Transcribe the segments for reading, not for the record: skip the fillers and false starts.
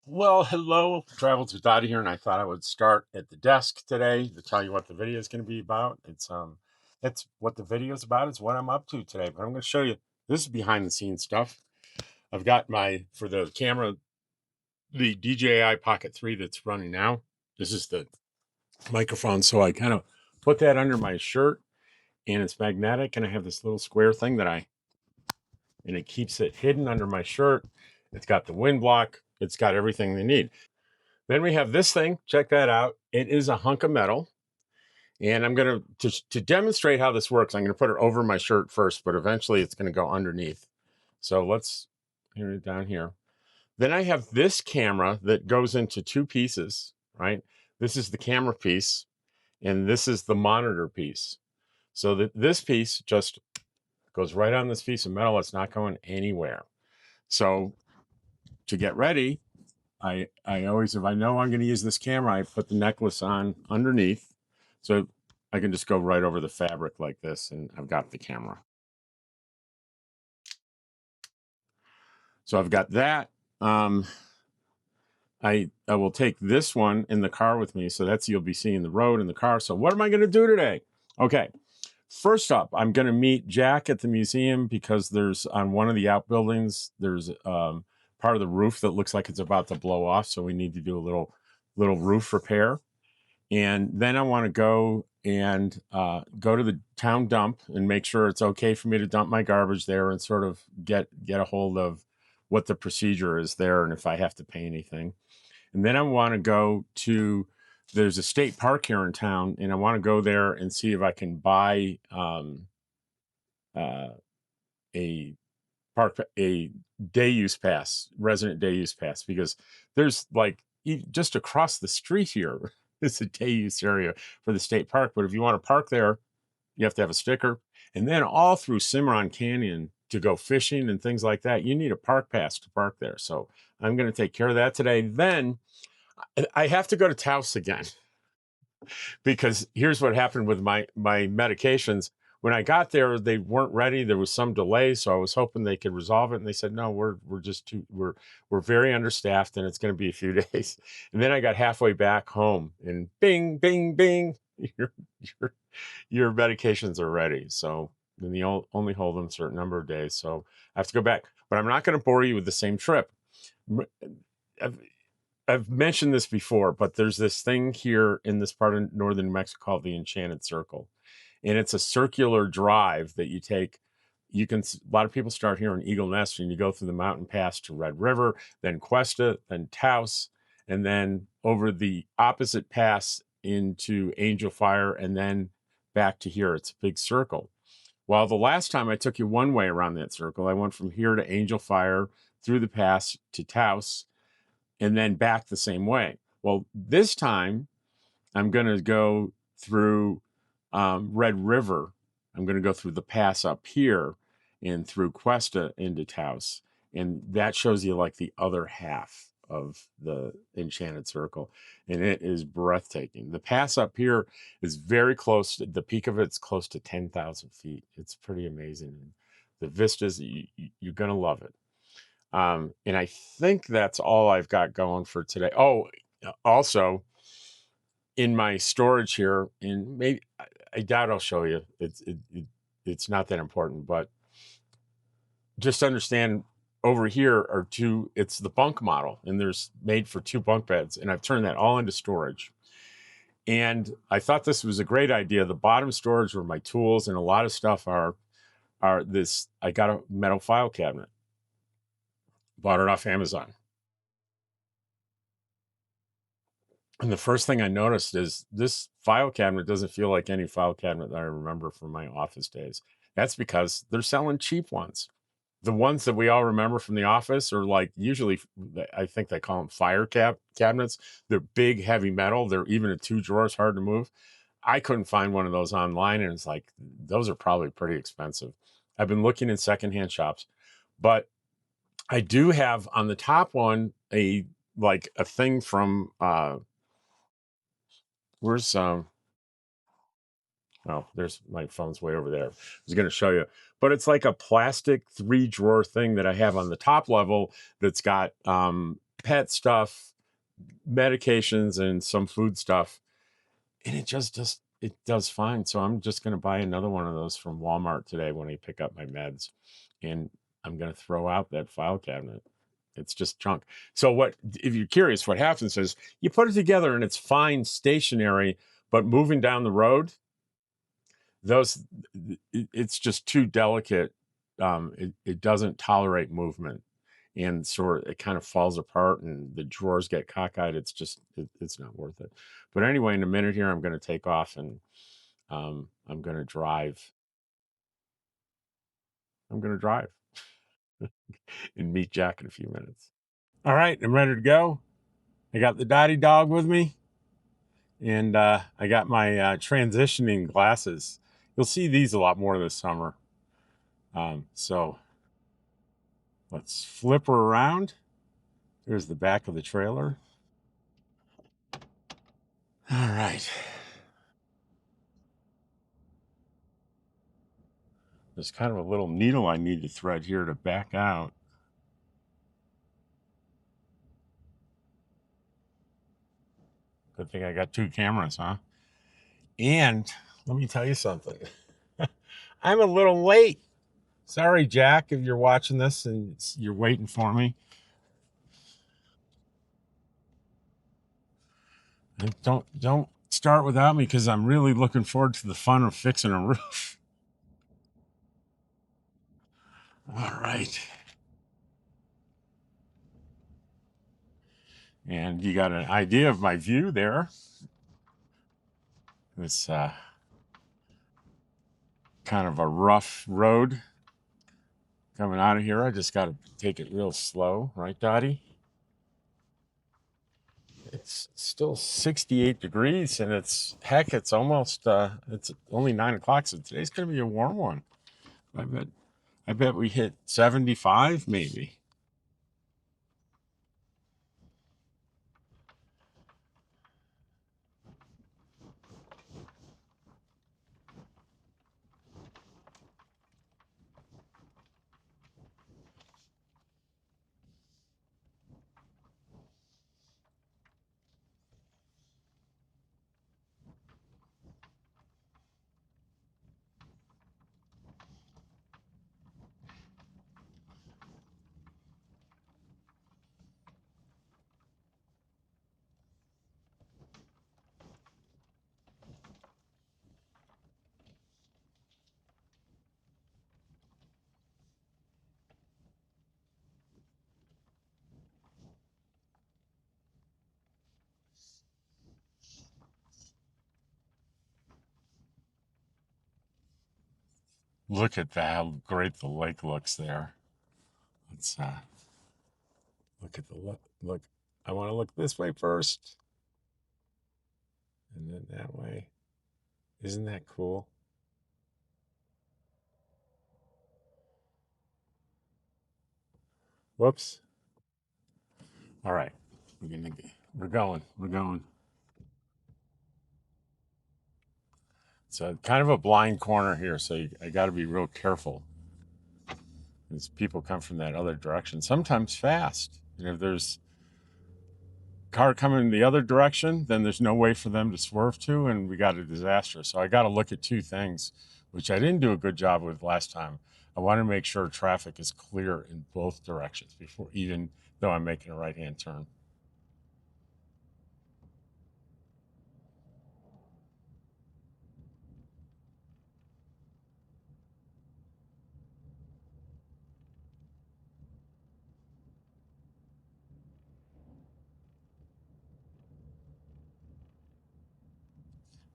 Well, hello, Traveled with Dottie here, and I thought I would start at the desk today to tell you what the video is going to be about. That's what the video is about. It's what I'm up to today. But I'm going to show you. This is behind the scenes stuff. I've got for the camera, the DJI Pocket 3 that's running now. This is the microphone, so I kind of put that under my shirt, and it's magnetic, and I have this little square thing and it keeps it hidden under my shirt. It's got the wind block. It's got everything they need. Then we have this thing. Check that out. It is a hunk of metal. And I'm going to demonstrate how this works, I'm going to put it over my shirt first, but eventually it's going to go underneath. So let's hear it down here. Then I have this camera that goes into two pieces, right? This is the camera piece, and this is the monitor piece. So that this piece just goes right on this piece of metal. It's not going anywhere. So to get ready, I always, if I know I'm going to use this camera, I put the necklace on underneath, so I can just go right over the fabric like this, and I've got the camera. So I've got that. I will take this one in the car with me, so you'll be seeing the road in the car. So what am I going to do today? Okay, first up, I'm going to meet Jack at the museum because there's on one of the outbuildings, there's part of the roof that looks like it's about to blow off, so we need to do a little roof repair. And then I want to go and go to the town dump and make sure it's okay for me to dump my garbage there and sort of get a hold of what the procedure is there and if I have to pay anything. And then I want to go to, there's a state park here in town, and I want to go there and see if I can buy a day use pass, resident day use pass, because there's like just across the street here is a day use area for the state park. But if you want to park there, you have to have a sticker. And then all through Cimarron Canyon to go fishing and things like that, you need a park pass to park there. So I'm going to take care of that today. Then I have to go to Taos again because here's what happened with my medications. When I got there, they weren't ready. There was some delay, so I was hoping they could resolve it. And they said, "No, we're very understaffed, and it's going to be a few days." And then I got halfway back home, and bing, bing, bing, your medications are ready. So then you only hold them a certain number of days. So I have to go back. But I'm not going to bore you with the same trip. I've mentioned this before, but there's this thing here in this part of northern New Mexico called the Enchanted Circle. And it's a circular drive that you take. A lot of people start here in Eagle Nest, and you go through the mountain pass to Red River, then Questa, then Taos, and then over the opposite pass into Angel Fire, and then back to here. It's a big circle. Well, the last time I took you one way around that circle, I went from here to Angel Fire, through the pass to Taos, and then back the same way. Well, this time I'm going to go through Red River. I'm going to go through the pass up here and through Questa into Taos. And that shows you like the other half of the Enchanted Circle. And it is breathtaking. The pass up here is very close. The peak of it's close to 10,000 feet. It's pretty amazing. The vistas, you're going to love it. And I think that's all I've got going for today. Oh, also in my storage here, and maybe I doubt I'll show you. It's not that important, but just understand over here are it's the bunk model, and there's made for 2 bunk beds, and I've turned that all into storage. And I thought this was a great idea. The bottom storage where my tools and a lot of stuff are this. I got a metal file cabinet. Bought it off Amazon. And the first thing I noticed is this file cabinet doesn't feel like any file cabinet that I remember from my office days. That's because they're selling cheap ones. The ones that we all remember from the office are like, usually, I think they call them fire cabinets. They're big, heavy metal. They're even in 2 drawers, hard to move. I couldn't find one of those online, and it's like, those are probably pretty expensive. I've been looking in secondhand shops, but I do have on the top one a thing from where's oh, there's my phone's way over there. I was going to show you, but it's like a plastic 3-drawer thing that I have on the top level that's got pet stuff, medications, and some food stuff. And it it does fine. So I'm just going to buy another one of those from Walmart today when I pick up my meds. And I'm going to throw out that file cabinet. It's just junk. So what, if you're curious, what happens is you put it together and it's fine stationary, but moving down the road, it's just too delicate. It doesn't tolerate movement, and it kind of falls apart and the drawers get cockeyed. It's not worth it. But anyway, in a minute here, I'm going to take off and I'm going to drive. I'm going to drive and meet Jack in a few minutes. All right, I'm ready to go. I got the Dottie dog with me, and I got my transitioning glasses. You'll see these a lot more this summer. So let's flip her around. There's the back of the trailer. All right. There's kind of a little needle I need to thread here to back out. Good thing I got two cameras, huh? And let me tell you something. I'm a little late. Sorry, Jack, if you're watching this and you're waiting for me. And don't start without me, because I'm really looking forward to the fun of fixing a roof. All right. And you got an idea of my view there. It's kind of a rough road coming out of here. I just got to take it real slow, right, Dottie? It's still 68 degrees, and it's almost it's only 9 o'clock, so today's gonna be a warm one. I bet we hit 75 maybe. Look at that, how great the lake looks there. Let's look at the look. I want to look this way first, and then that way. Isn't that cool? Whoops. All right, we're going. It's a kind of a blind corner here, so I got to be real careful as people come from that other direction, sometimes fast. And if there's a car coming the other direction, then there's no way for them to swerve to, and we got a disaster. So I got to look at two things, which I didn't do a good job with last time. I want to make sure traffic is clear in both directions before, even though I'm making a right-hand turn.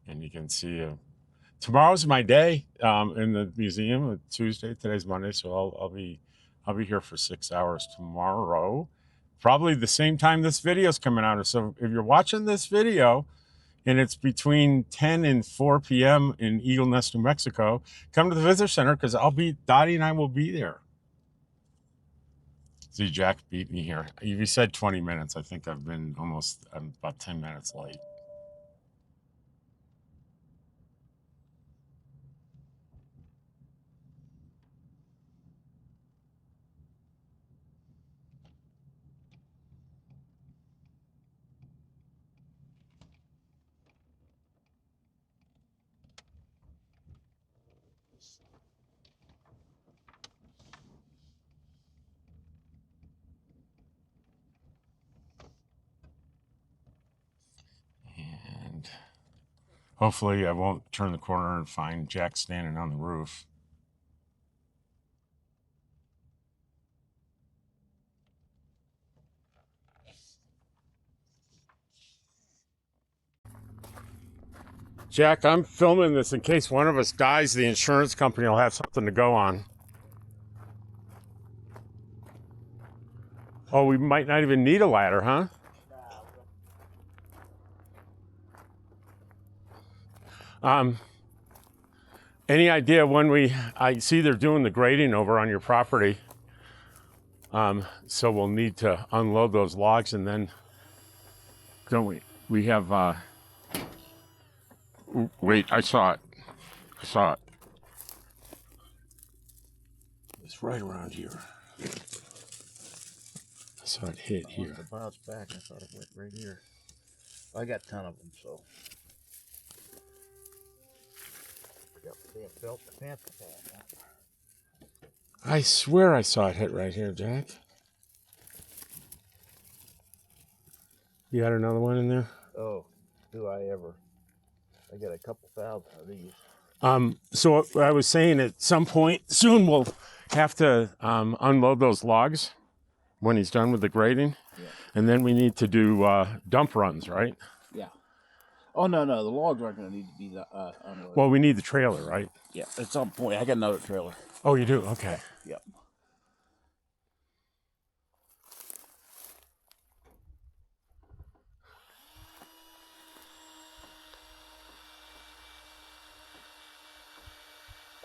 And you can see tomorrow's my day in the museum. Tuesday, today's Monday, so I'll be here for 6 hours tomorrow, probably the same time this video's coming out. So if you're watching this video and it's between 10 and 4 p.m. in Eagle Nest, New Mexico, come to the visitor center, because Dottie and I will be there. See, Jack beat me here. You said 20 minutes. I think I'm about 10 minutes late. Hopefully I won't turn the corner and find Jack standing on the roof. Jack, I'm filming this in case one of us dies. The insurance company will have something to go on. Oh, we might not even need a ladder, huh? Any idea when I see they're doing the grading over on your property. So we'll need to unload those logs, and then, don't we? We have, wait, I saw it. It's right around here. I saw it hit here. The bounce back, I thought it went right here. I got a ton of them, so. They have built the panther pad. I swear I saw it hit right here, Jack. You got another one in there? Oh, do I ever. I got a couple thousand of these. So what I was saying, at some point soon we'll have to unload those logs when he's done with the grading. Yeah. And then we need to do dump runs, right? Yeah. Oh, no, the logs aren't going to need to be unloaded. Well, we need the trailer, right? Yeah, at some point. I got another trailer. Oh, you do? Okay. Yep.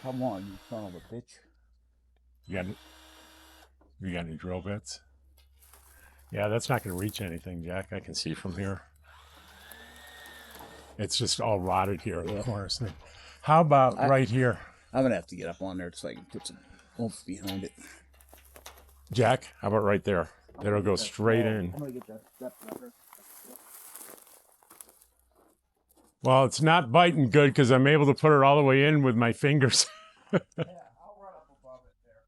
Come on, you son of a bitch. You got any drill bits? Yeah, that's not going to reach anything, Jack. I can see from here. It's just all rotted here in the corners. How about right here? I'm going to have to get up on there so I can put some oomph behind it. Jack, how about right there? That'll go straight in. I'm going to get that step ladder. Well, it's not biting good because I'm able to put it all the way in with my fingers. Yeah, I'll run up above it there.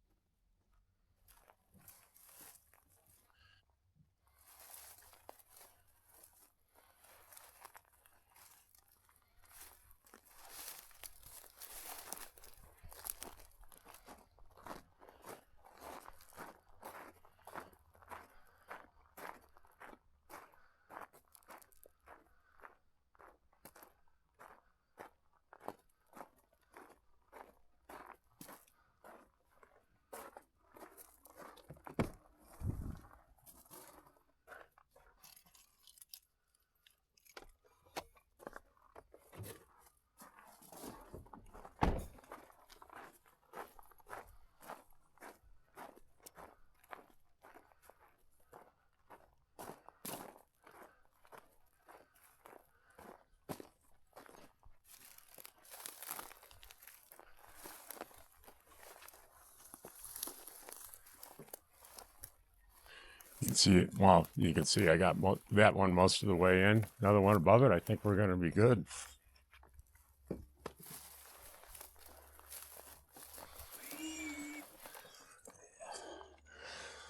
You can see it. Well, you can see I got that one most of the way in. Another one above it. I think we're going to be good.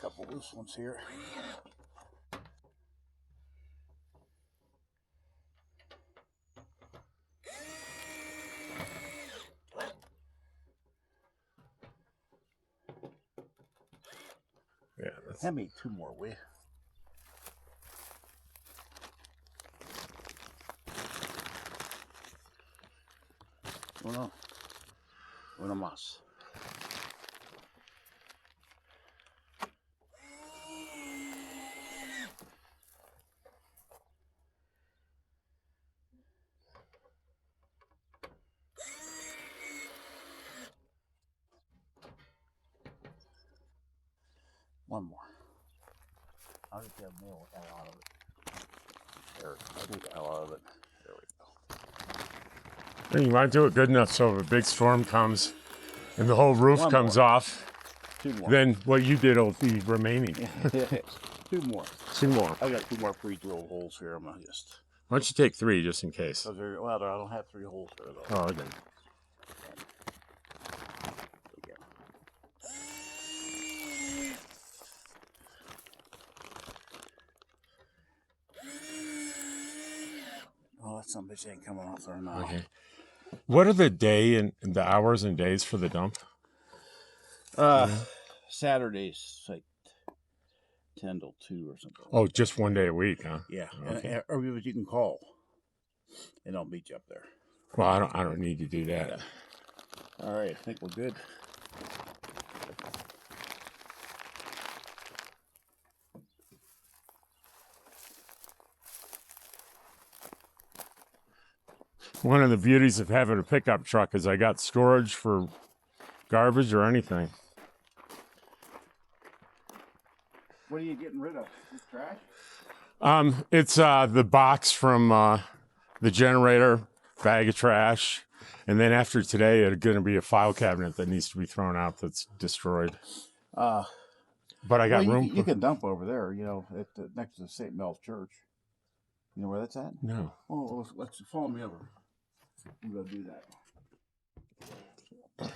Couple loose ones here. Yeah. Hand me two more, will you? Uno más. One more. I'll get that nail out of it. There, I'll get the hell out of it. There we go. You want to do it good enough so if a big storm comes and the whole roof comes off, two more. then what you did will be remaining. Two more. Two more. I got two more pre-drilled holes here. I'm gonna just. Why don't you take three just in case? Well, I don't have 3 holes there though. Oh, okay. Oh, some bitch ain't coming off there now. Okay. What are the day and the hours and days for the dump? Saturdays like 10 till 2 or something. Oh, just one day a week, huh? Yeah. Okay. Or you can call. And I'll meet you up there. Well, I don't need to do that. Yeah. All right, I think we're good. One of the beauties of having a pickup truck is I got storage for garbage or anything. What are you getting rid of? Just trash? It's the box from the generator, bag of trash, and then after today, it's going to be a file cabinet that needs to be thrown out that's destroyed. But I got room. You can dump over there, next to the St. Mel's Church. You know where that's at? No. Oh, let's follow me over. I'm gonna do that.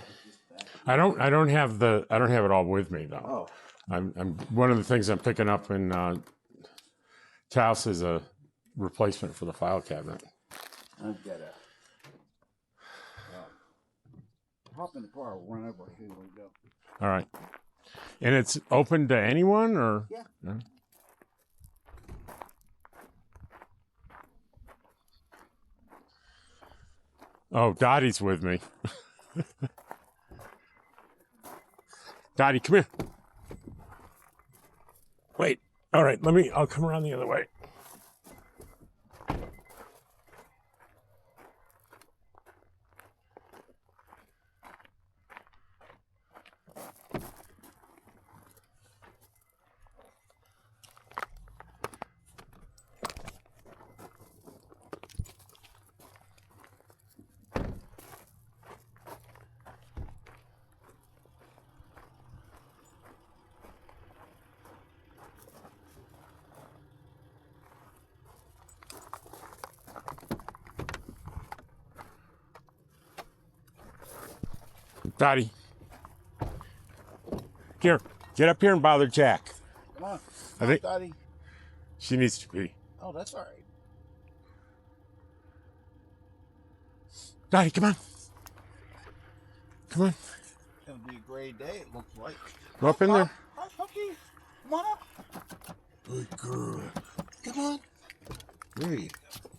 I don't have it all with me though. Oh. I'm one of the things I'm picking up in Taos is a replacement for the file cabinet. I've got to hop in the car, run over here we go. All right. And it's open to anyone or? Yeah. No? Oh, Dottie's with me. Dottie, come here. Wait. All right, I'll come around the other way. Dottie. Here, get up here and bother Jack. Come on. I think Dottie. she needs to be. Oh, that's all right. Dottie, come on. Come on. It's going to be a great day, it looks like. Go up in there. Hi, Punky. Come on up. Good girl. Come on. There you go.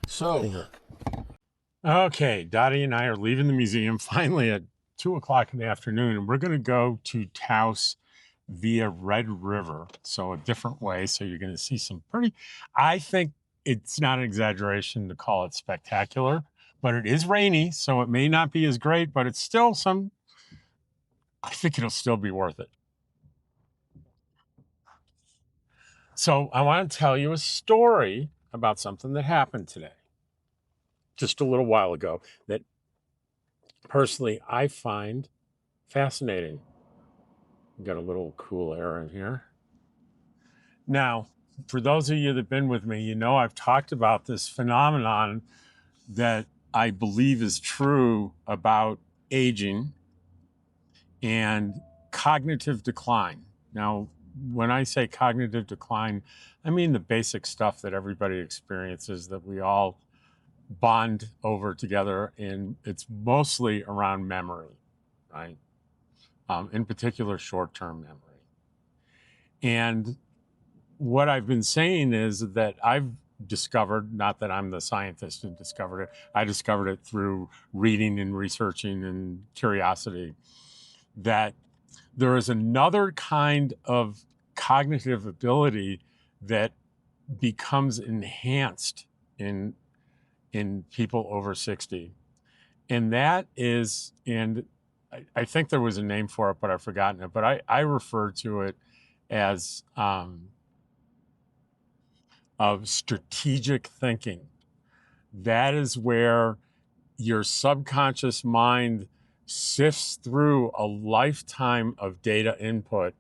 So, Okay, Dottie and I are leaving the museum finally at 2 o'clock in the afternoon, and we're going to go to Taos via Red River, so a different way. So you're going to see some I think it's not an exaggeration to call it spectacular, but it is rainy, so it may not be as great, but it's still I think it'll still be worth it. So I want to tell you a story about something that happened today, just a little while ago, that personally I find fascinating. We've got a little cool air in here. Now, for those of you that have been with me, I've talked about this phenomenon that I believe is true about aging and cognitive decline. Now, when I say cognitive decline, I mean the basic stuff that everybody experiences, that we all bond over together, and it's mostly around memory, right? In particular, short-term memory. And what I've been saying is that I've discovered, not that I'm the scientist who discovered it, I discovered it through reading and researching and curiosity, that there is another kind of cognitive ability that becomes enhanced in people over 60. And that is, and I think there was a name for it, but I've forgotten it, but I refer to it as of strategic thinking. That is where your subconscious mind sifts through a lifetime of data input,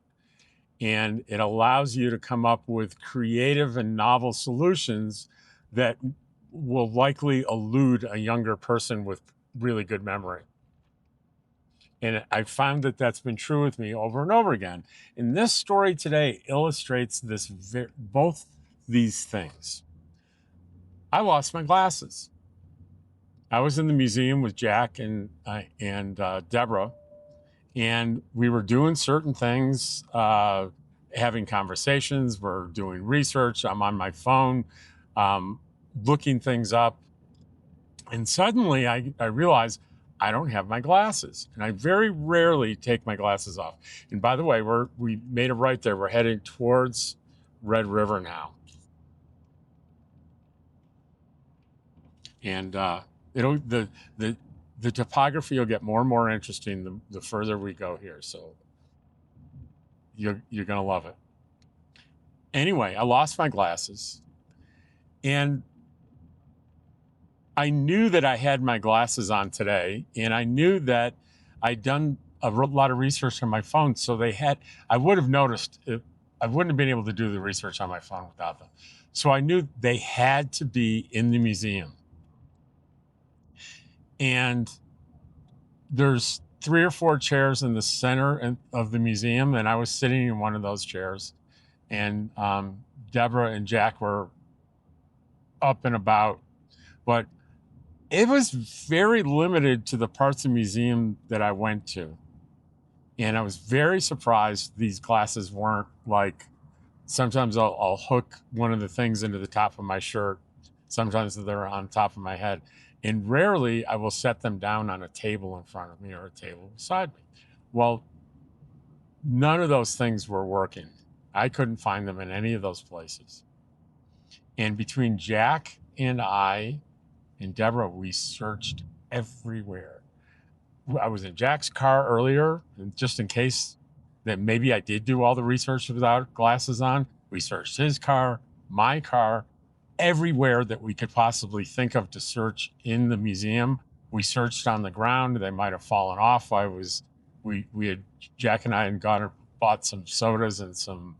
and it allows you to come up with creative and novel solutions that will likely elude a younger person with really good memory. And I found that that's been true with me over and over again. And this story today illustrates this both these things. I lost my glasses. I was in the museum with Jack and Deborah, and we were doing certain things, having conversations. We're doing research. I'm on my phone, looking things up. And suddenly I realized I don't have my glasses. And I very rarely take my glasses off. And by the way, we made a right there. We're heading towards Red River now. And the topography will get more and more interesting the further we go here. So you're going to love it. Anyway, I lost my glasses, and I knew that I had my glasses on today, and I knew that I'd done a lot of research on my phone. So I would have noticed I wouldn't have been able to do the research on my phone without them. So I knew they had to be in the museum. And there's 3 or 4 chairs in the center of the museum, and I was sitting in one of those chairs. And Deborah and Jack were up and about, but it was very limited to the parts of the museum that I went to. And I was very surprised these glasses weren't like, sometimes I'll hook one of the things into the top of my shirt. Sometimes they're on top of my head. And rarely I will set them down on a table in front of me or a table beside me. Well, none of those things were working. I couldn't find them in any of those places. And between Jack and I and Deborah, we searched everywhere. I was in Jack's car earlier, and just in case that maybe I did do all the research without glasses on, we searched his car, my car, everywhere that we could possibly think of to search in the museum. We searched on the ground. They might have fallen off. Jack and I had gone and bought some sodas and some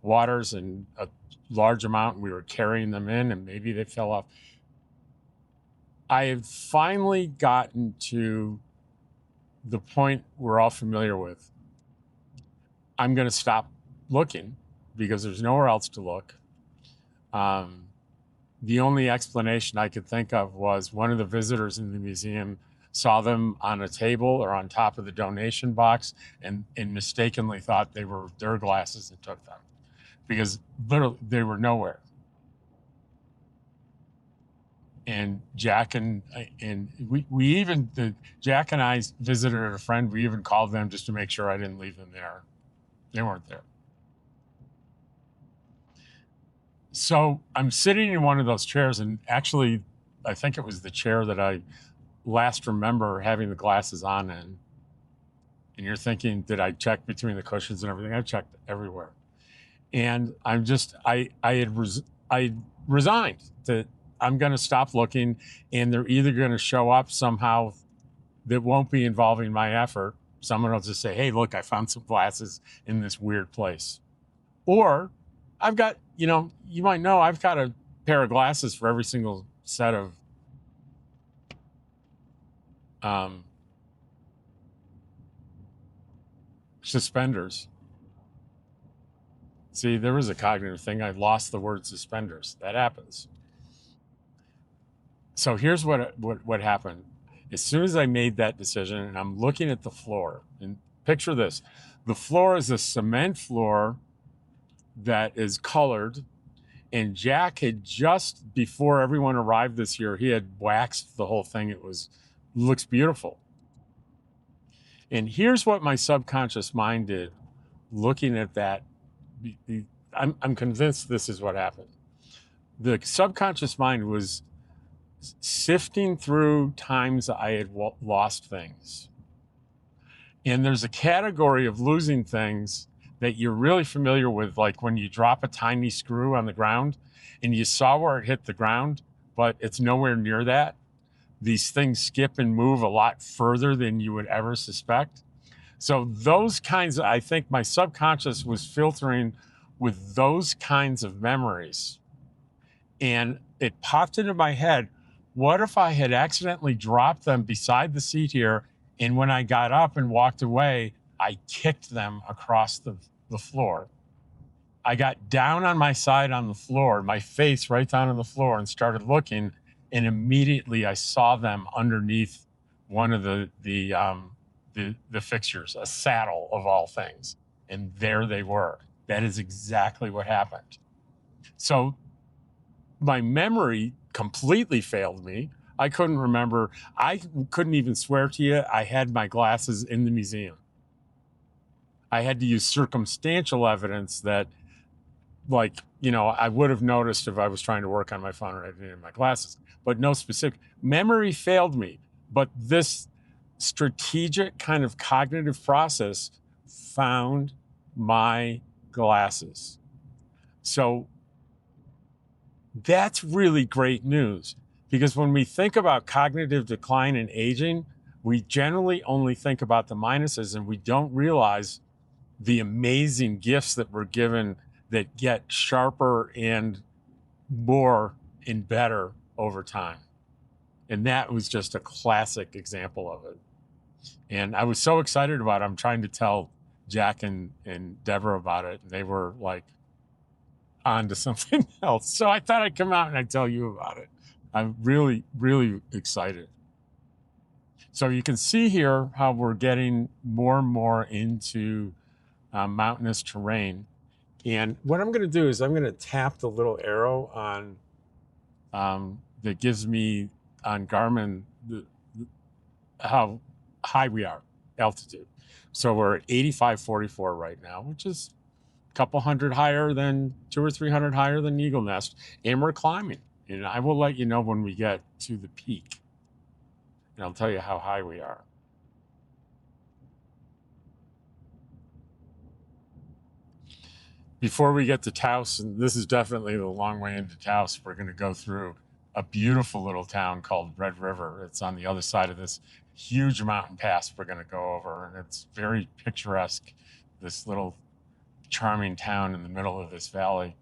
waters and a large amount, and we were carrying them in, and maybe they fell off. I have finally gotten to the point we're all familiar with. I'm going to stop looking because there's nowhere else to look. The only explanation I could think of was one of the visitors in the museum saw them on a table or on top of the donation box and mistakenly thought they were their glasses and took them, because literally they were nowhere. And Jack and Jack and I visited a friend. We even called them just to make sure I didn't leave them there. They weren't there. So I'm sitting in one of those chairs, and actually, I think it was the chair that I last remember having the glasses on in. And you're thinking, did I check between the cushions and everything? I checked everywhere. And I resigned that I'm going to stop looking, and they're either going to show up somehow that won't be involving my effort. Someone will just say, hey, look, I found some glasses in this weird place. Or I've got, you might know, I've got a pair of glasses for every single set of suspenders. See, there was a cognitive thing. I lost the word suspenders. That happens. So here's what happened. As soon as I made that decision, and I'm looking at the floor, and picture this. The floor is a cement floor that is colored, and Jack had just before everyone arrived this year, he had waxed the whole thing. Looks beautiful. And here's what my subconscious mind did looking at that. I'm convinced this is what happened. The subconscious mind was sifting through times I had lost things. And there's a category of losing things that you're really familiar with, like when you drop a tiny screw on the ground and you saw where it hit the ground, but it's nowhere near that. These things skip and move a lot further than you would ever suspect. So those kinds of, I think my subconscious was filtering with those kinds of memories. And it popped into my head, what if I had accidentally dropped them beside the seat here, and when I got up and walked away, I kicked them across the floor? I got down on my side on the floor, my face right down on the floor, and started looking, and immediately I saw them underneath one of the fixtures, a saddle of all things, and there they were. That is exactly what happened. So my memory completely failed me. I couldn't remember. I couldn't even swear to you I had my glasses in the museum. I had to use circumstantial evidence that, like, you know, I would have noticed if I was trying to work on my phone or I didn't have my glasses, but no specific. Memory failed me. But this strategic kind of cognitive process found my glasses. So that's really great news, because when we think about cognitive decline and aging, we generally only think about the minuses, and we don't realize the amazing gifts that we're given that get sharper and more and better over time. And that was just a classic example of it. And I was so excited about it. I'm trying to tell Jack and Deborah about it. And they were like on to something else. So I thought I'd come out and I'd tell you about it. I'm really, really excited. So you can see here how we're getting more and more into mountainous terrain. And what I'm going to do is I'm going to tap the little arrow on that gives me on Garmin how high we are, altitude. So we're at 8544 right now, which is a couple hundred higher than 200 or 300 higher than Eagle Nest, and we're climbing. And I will let you know when we get to the peak, and I'll tell you how high we are. Before we get to Taos, and this is definitely the long way into Taos, we're going to go through a beautiful little town called Red River. It's on the other side of this huge mountain pass we're going to go over, and it's very picturesque, this little charming town in the middle of this valley.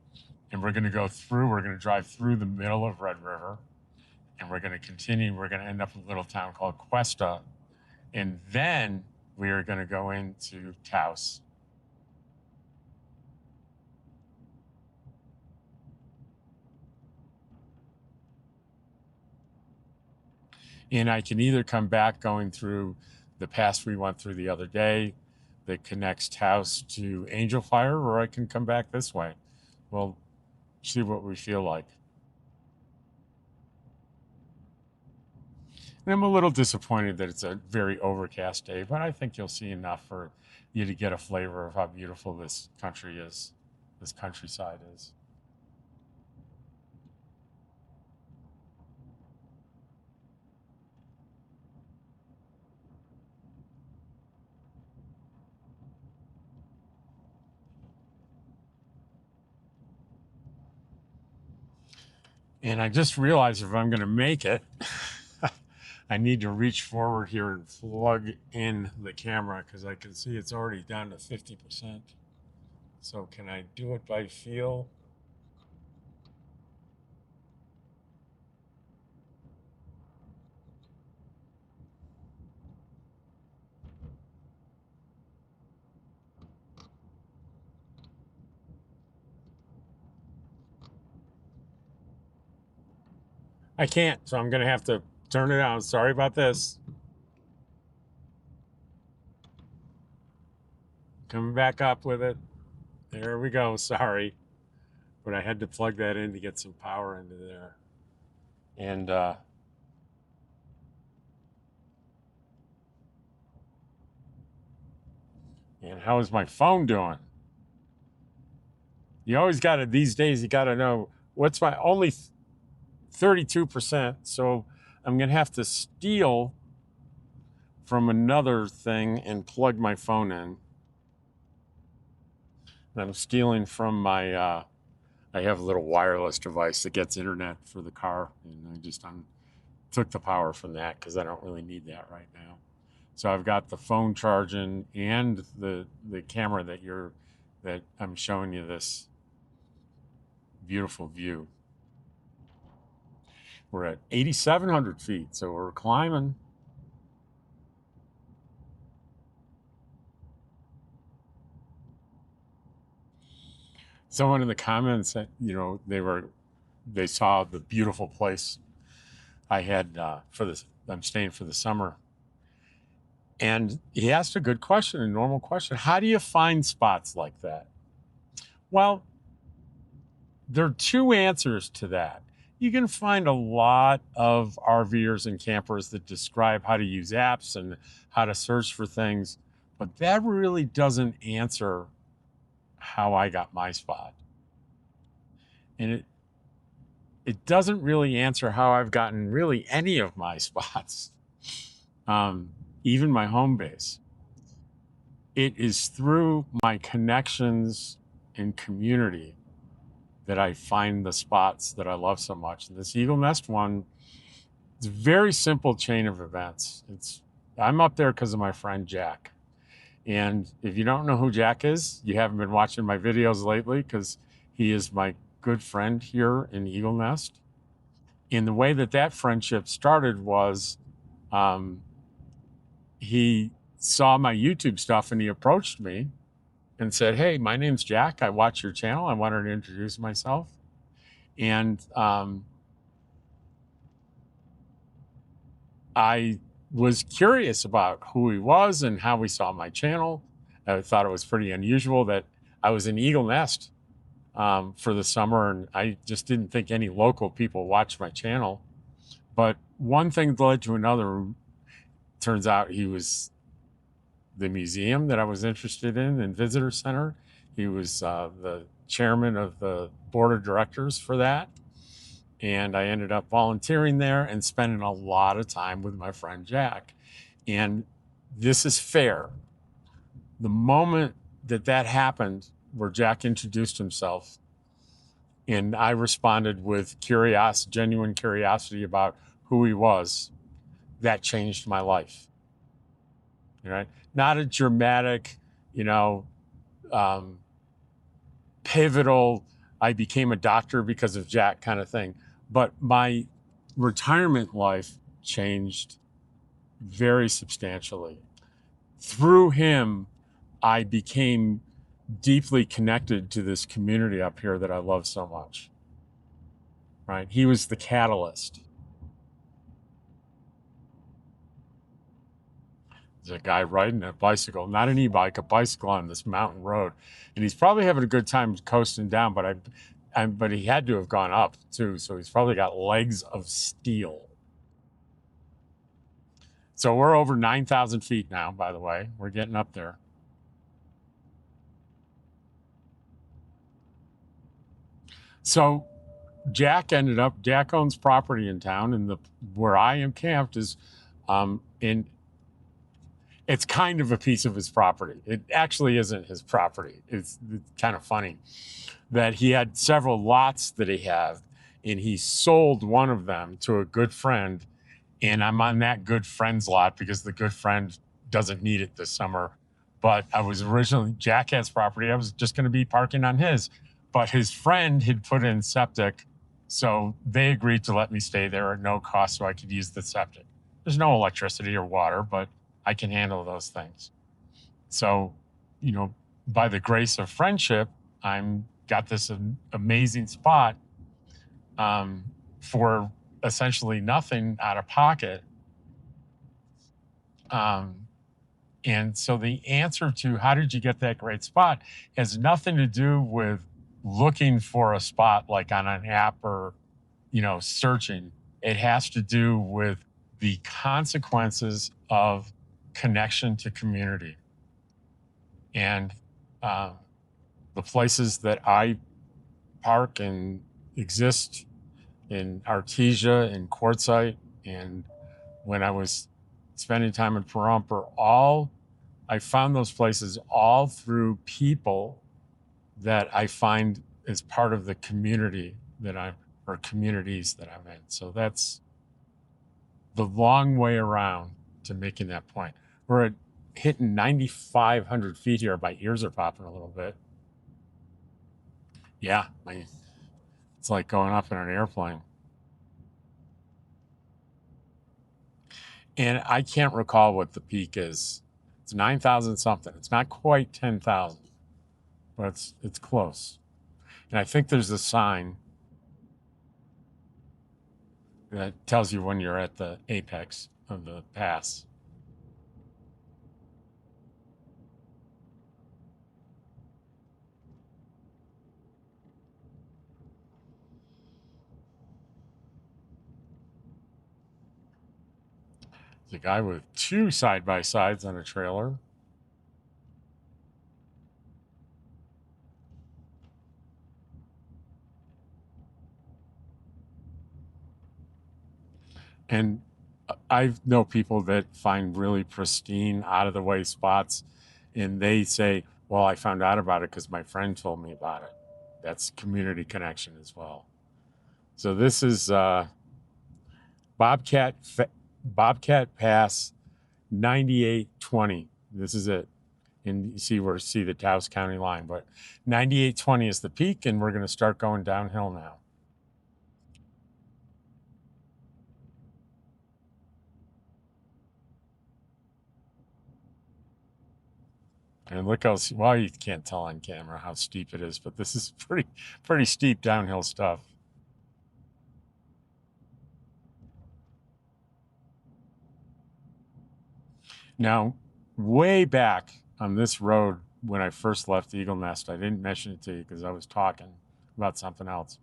And we're going to go through, we're going to drive through the middle of Red River, and we're going to continue, we're going to end up in a little town called Questa, and then we are going to go into Taos. And I can either come back going through the pass we went through the other day that connects Taos to Angel Fire, or I can come back this way. We'll see what we feel like. And I'm a little disappointed that it's a very overcast day, but I think you'll see enough for you to get a flavor of how beautiful this country is, this countryside is. And I just realized if I'm going to make it, I need to reach forward here and plug in the camera, because I can see it's already down to 50%. So can I do it by feel? I can't, so I'm going to have to turn it on. Sorry about this. Coming back up with it. There we go. Sorry. But I had to plug that in to get some power into there. And how is my phone doing? You always got to, these days, you got to know what's my only 32%. So I'm going to have to steal from another thing and plug my phone in. And I'm stealing from my, I have a little wireless device that gets internet for the car. And I just took the power from that because I don't really need that right now. So I've got the phone charging and the camera that I'm showing you this beautiful view. We're at 8,700 feet, so we're climbing. Someone in the comments said, they saw the beautiful place I had I'm staying for the summer. And he asked a good question, a normal question. How do you find spots like that? Well, there are two answers to that. You can find a lot of RVers and campers that describe how to use apps and how to search for things, but that really doesn't answer how I got my spot. And it doesn't really answer how I've gotten really any of my spots, even my home base. It is through my connections and community that I find the spots that I love so much. And this Eagle Nest one, it's a very simple chain of events. I'm up there because of my friend Jack. And if you don't know who Jack is, you haven't been watching my videos lately, because he is my good friend here in Eagle Nest. And the way that friendship started was he saw my YouTube stuff and he approached me and said, "Hey, my name's Jack. I watch your channel. I wanted to introduce myself." And I was curious about who he was and how he saw my channel. I thought it was pretty unusual that I was in Eagle Nest for the summer, and I just didn't think any local people watched my channel. But one thing led to another. Turns out he was the museum that I was interested in Visitor Center. He was the chairman of the board of directors for that. And I ended up volunteering there and spending a lot of time with my friend Jack. And this is fair. The moment that happened, where Jack introduced himself, and I responded with genuine curiosity about who he was, that changed my life. Right? Not a dramatic, pivotal, I became a doctor because of Jack kind of thing. But my retirement life changed very substantially. Through him, I became deeply connected to this community up here that I love so much. Right? He was the catalyst. There's a guy riding a bicycle, not an e-bike, a bicycle on this mountain road. And he's probably having a good time coasting down, but he had to have gone up too. So he's probably got legs of steel. So we're over 9,000 feet now, by the way. We're getting up there. So Jack owns property in town, and where I am camped is it's kind of a piece of his property. It actually isn't his property. It's kind of funny that he had several lots that he had, and he sold one of them to a good friend. And I'm on that good friend's lot because the good friend doesn't need it this summer. But I was originally Jack has property. I was just going to be parking on his, but his friend had put in septic. So they agreed to let me stay there at no cost so I could use the septic. There's no electricity or water, but I can handle those things. So, by the grace of friendship, I'm got this amazing spot for essentially nothing out of pocket. And so the answer to how did you get that great spot has nothing to do with looking for a spot like on an app or, searching. It has to do with the consequences of connection to community. And the places that I park and exist in Artesia and Quartzsite, and when I was spending time in Pahrump, I found those places all through people that I find as part of the community or communities that I'm in. So that's the long way around to making that point. We're hitting 9,500 feet here. My ears are popping a little bit. Yeah, it's like going up in an airplane. And I can't recall what the peak is. It's 9,000 something. It's not quite 10,000, but it's close. And I think there's a sign that tells you when you're at the apex of the pass. There's a guy with two side-by-sides on a trailer. And I know people that find really pristine, out of the way spots, and they say, well, I found out about it because my friend told me about it. That's community connection as well. So this is Bobcat Bobcat Pass 9820. This is it. And you see the Taos County line, but 9820 is the peak, and we're going to start going downhill now. And look how, well, you can't tell on camera how steep it is, but this is pretty steep downhill stuff. Now, way back on this road, when I first left Eagle Nest, I didn't mention it to you because I was talking about something else.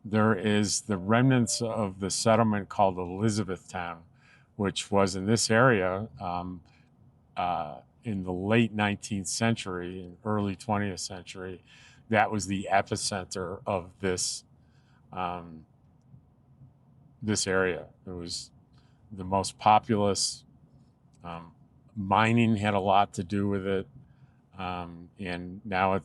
There is the remnants of the settlement called Elizabethtown, which was in this area in the late 19th century and early 20th century. That was the epicenter of this this area. It was the most populous. Mining had a lot to do with it, and now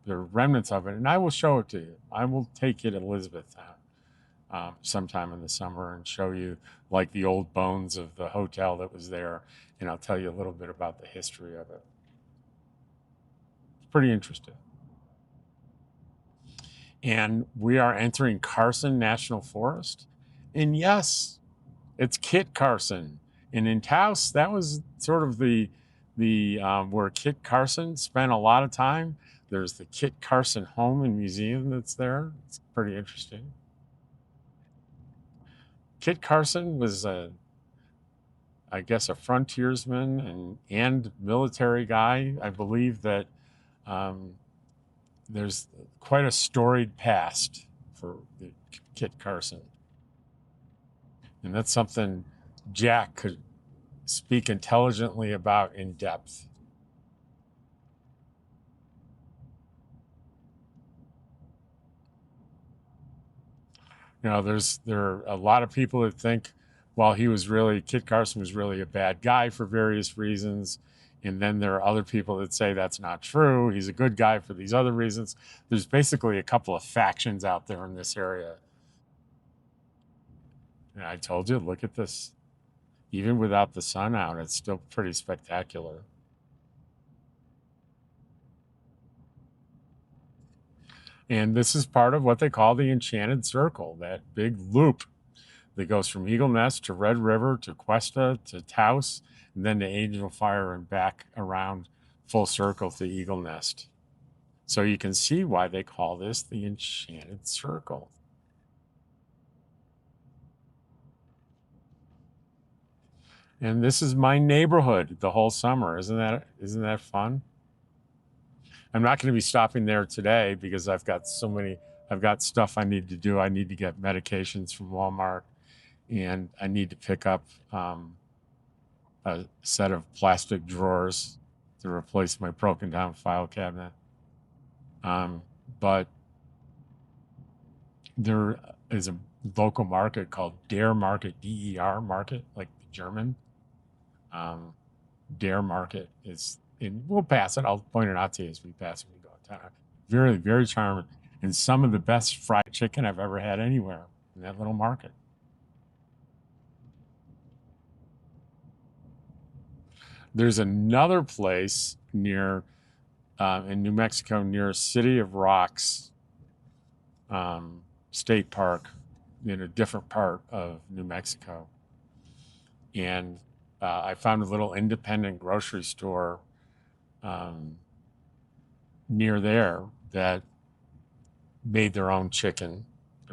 there are remnants of it. And I will show it to you. I will take you to Elizabethtown sometime in the summer and show you like the old bones of the hotel that was there, and I'll tell you a little bit about the history of it. It's pretty interesting. And we are entering Carson National Forest, and yes, it's Kit Carson. And in Taos, that was sort of the where Kit Carson spent a lot of time. There's the Kit Carson Home and Museum that's there. It's pretty interesting. Kit Carson was I guess a frontiersman and military guy. I believe that there's quite a storied past for Kit Carson. And that's something Jack could speak intelligently about in depth. You know, there are a lot of people that think, well, Kit Carson was really a bad guy for various reasons. And then there are other people that say that's not true. He's a good guy for these other reasons. There's basically a couple of factions out there in this area. And I told you, look at this. Even without the sun out, it's still pretty spectacular. And this is part of what they call the Enchanted Circle, that big loop that goes from Eagle Nest to Red River to Questa to Taos, and then to Angel Fire and back around full circle to Eagle Nest. So you can see why they call this the Enchanted Circle. And this is my neighborhood the whole summer. Isn't that fun? I'm not going to be stopping there today because I've got stuff I need to do. I need to get medications from Walmart, and I need to pick up a set of plastic drawers to replace my broken down file cabinet. But there is a local market called Dare Market, D-E-R Market, like the German. Dare Market is, and we'll pass it. I'll point it out to you as we pass it. We go down. Very, very charming, and some of the best fried chicken I've ever had anywhere in that little market. There's another place near in New Mexico near City of Rocks State Park in a different part of New Mexico. And I found a little independent grocery store near there that made their own chicken,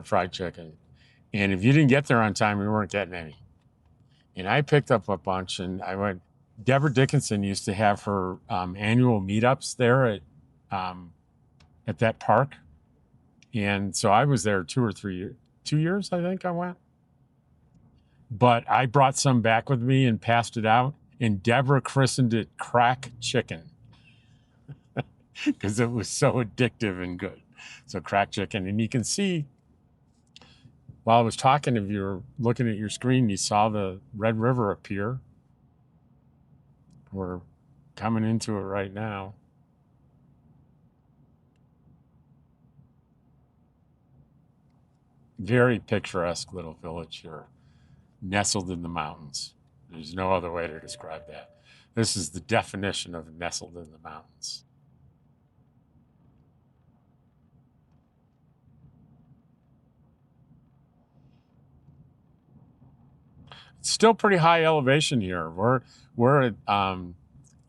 fried chicken. And if you didn't get there on time, you weren't getting any. And I picked up a bunch, and I went. Deborah Dickinson used to have her annual meetups there at that park, and so I was there 2 years, I think I went. But I brought some back with me and passed it out, and Deborah christened it crack chicken because it was so addictive and good. So crack chicken, and you can see while I was talking, if you're looking at your screen, you saw the Red River appear. We're coming into it right now. Very picturesque little village here, nestled in the mountains. There's no other way to describe that. This is the definition of nestled in the mountains. It's still pretty high elevation here. We're at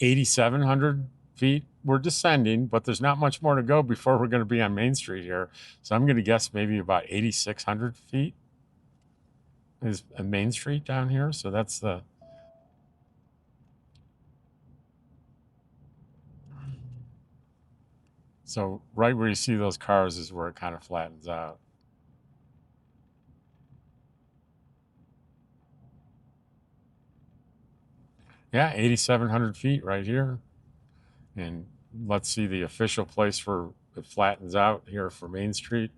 8,700 feet. We're descending, but there's not much more to go before we're going to be on Main Street here. So I'm going to guess maybe about 8,600 feet is a Main Street down here. So that's the... So right where you see those cars is where it kind of flattens out. Yeah, 8,700 feet right here. And let's see the official place where it flattens out here for Main Street.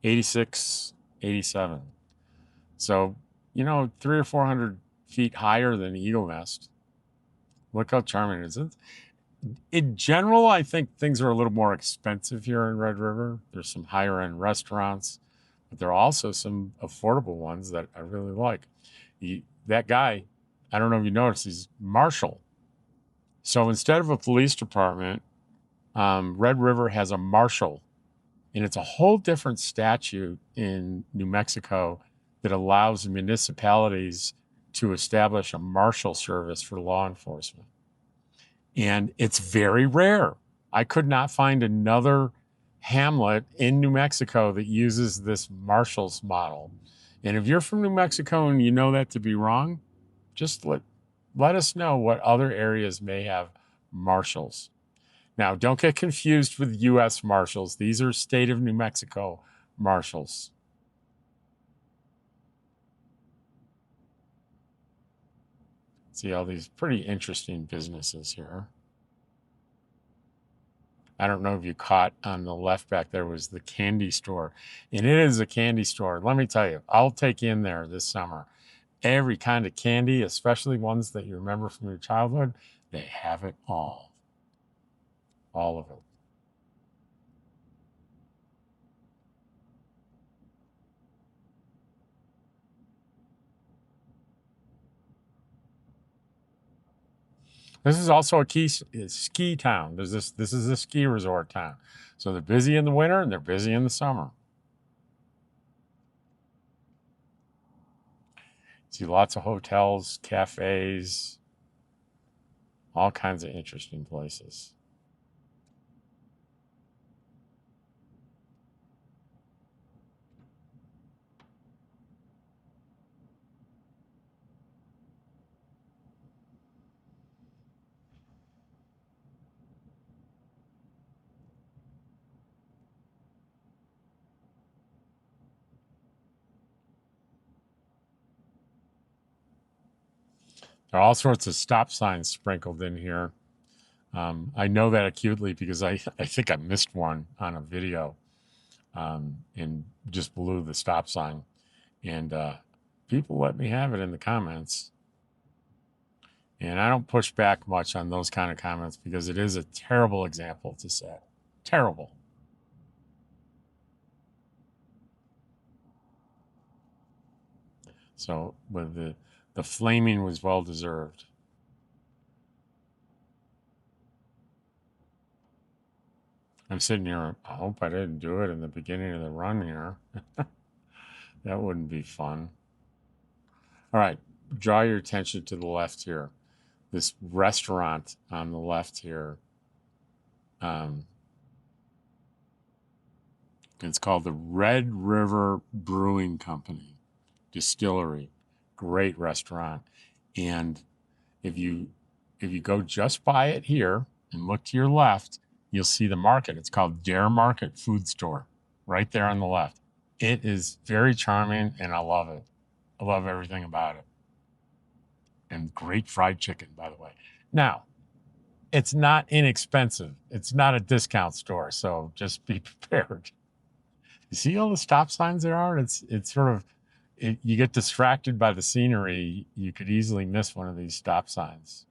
86, 87. So, 300 or 400 feet higher than Eagle Nest. Look how charming it is. In general, I think things are a little more expensive here in Red River. There's some higher end restaurants, but there are also some affordable ones that I really like. That guy, I don't know if you noticed, he's Marshal. So instead of a police department, Red River has a marshal, and it's a whole different statute in New Mexico that allows municipalities to establish a marshal service for law enforcement. And it's very rare. I could not find another hamlet in New Mexico that uses this marshal's model. And if you're from New Mexico and you know that to be wrong, just let us know what other areas may have marshals. Now, don't get confused with U.S. marshals. These are state of New Mexico marshals. See all these pretty interesting businesses here. I don't know if you caught on the left back there was the candy store. And it is a candy store. Let me tell you, I'll take you in there this summer. Every kind of candy, especially ones that you remember from your childhood, they have it all. All of it. This is also a ski town. This is a ski resort town. So they're busy in the winter and they're busy in the summer. See lots of hotels, cafes, all kinds of interesting places. There are all sorts of stop signs sprinkled in here. I know that acutely because I think I missed one on a video and just blew the stop sign. And people let me have it in the comments. And I don't push back much on those kind of comments because it is a terrible example to set. Terrible. So with the flaming was well deserved. I'm sitting here, I hope I didn't do it in the beginning of the run here. That wouldn't be fun. All right, draw your attention to the left here. This restaurant on the left here. It's called the Red River Brewing Company Distillery. Great restaurant. And if you go just by it here and look to your left, you'll see the market. It's called Dare Market Food Store, right there on the left. It is very charming, and I love it. I love everything about it. And great fried chicken, by the way. Now, it's not inexpensive. It's not a discount store, so just be prepared. You see all the stop signs there are? It's sort of, you get distracted by the scenery. You could easily miss one of these stop signs.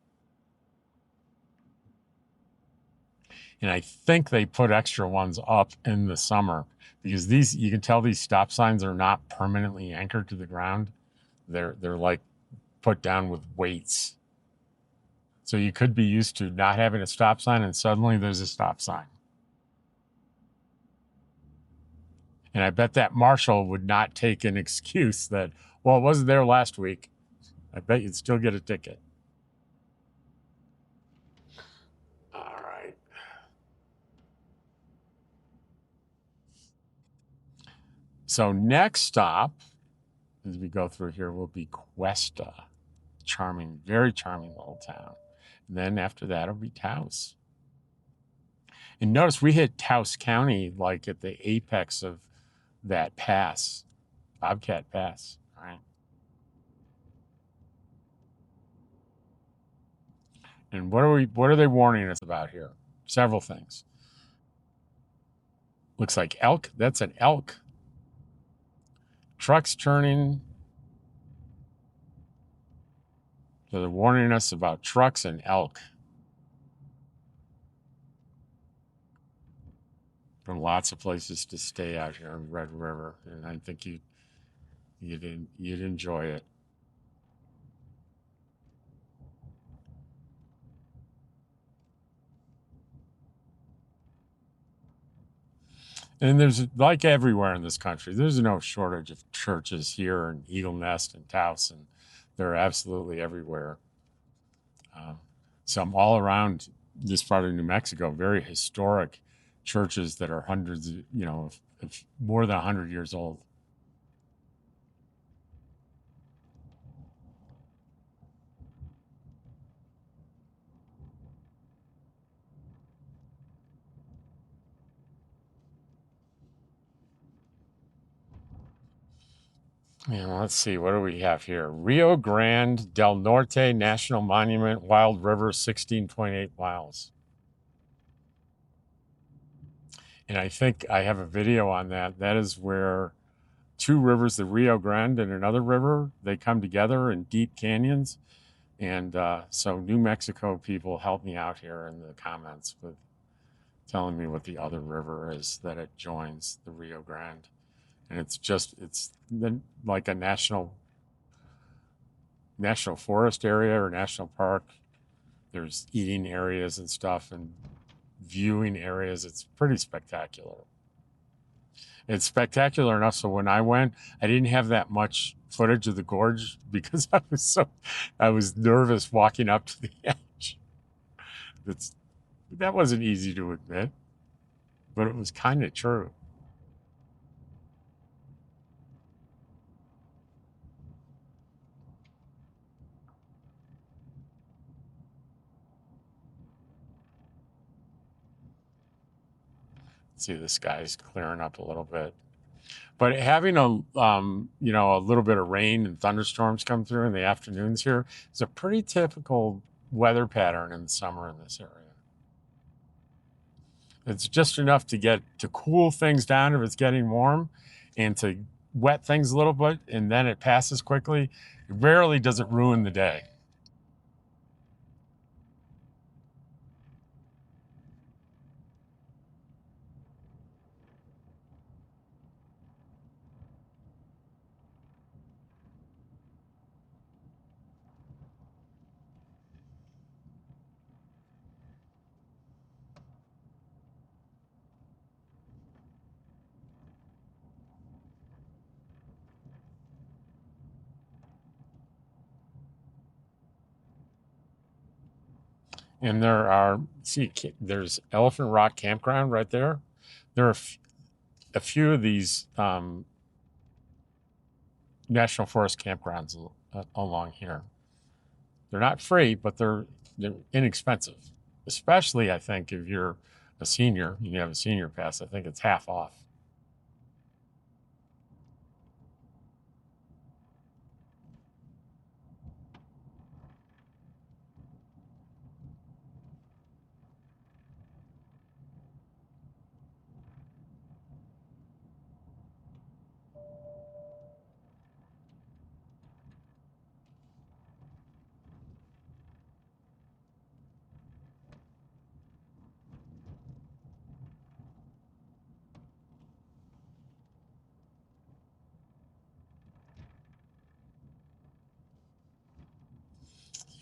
And I think they put extra ones up in the summer because these, you can tell these stop signs are not permanently anchored to the ground. They're like put down with weights. So you could be used to not having a stop sign and suddenly there's a stop sign. And I bet that marshal would not take an excuse that, well, it wasn't there last week. I bet you'd still get a ticket. All right. So next stop, as we go through here, will be Questa. Charming, very charming little town. And then after that, it'll be Taos. And notice we hit Taos County like at the apex of that pass, Bobcat Pass, right? And what are they warning us about here? Several things. Looks like elk. That's an elk. Trucks turning. So they're warning us about trucks and elk. There are lots of places to stay out here in Red River, and I think you'd enjoy it. And there's, like everywhere in this country, there's no shortage of churches here in Eagle Nest and Taos, and they're absolutely everywhere. Some all around this part of New Mexico, very historic churches that are hundreds, of more than 100 years old. And let's see, what do we have here? Rio Grande del Norte National Monument, Wild River, 16.8 miles. And I think I have a video on that. That is where two rivers, the Rio Grande and another river, they come together in deep canyons. And so New Mexico people help me out here in the comments with telling me what the other river is that it joins the Rio Grande. And it's like a national forest area or national park. There's eating areas and stuff and viewing areas. It's pretty spectacular. It's spectacular enough so when I went, I didn't have that much footage of the gorge because I was nervous walking up to the edge. That wasn't easy to admit, but it was kind of true. See, the sky's clearing up a little bit. But having a little bit of rain and thunderstorms come through in the afternoons here is a pretty typical weather pattern in the summer in this area. It's just enough to cool things down if it's getting warm and to wet things a little bit, and then it passes quickly. It rarely does it ruin the day. And there's Elephant Rock Campground right there. There are a few of these national forest campgrounds along here. They're not free, but they're inexpensive. Especially, I think, if you're a senior, you have a senior pass. I think it's half off.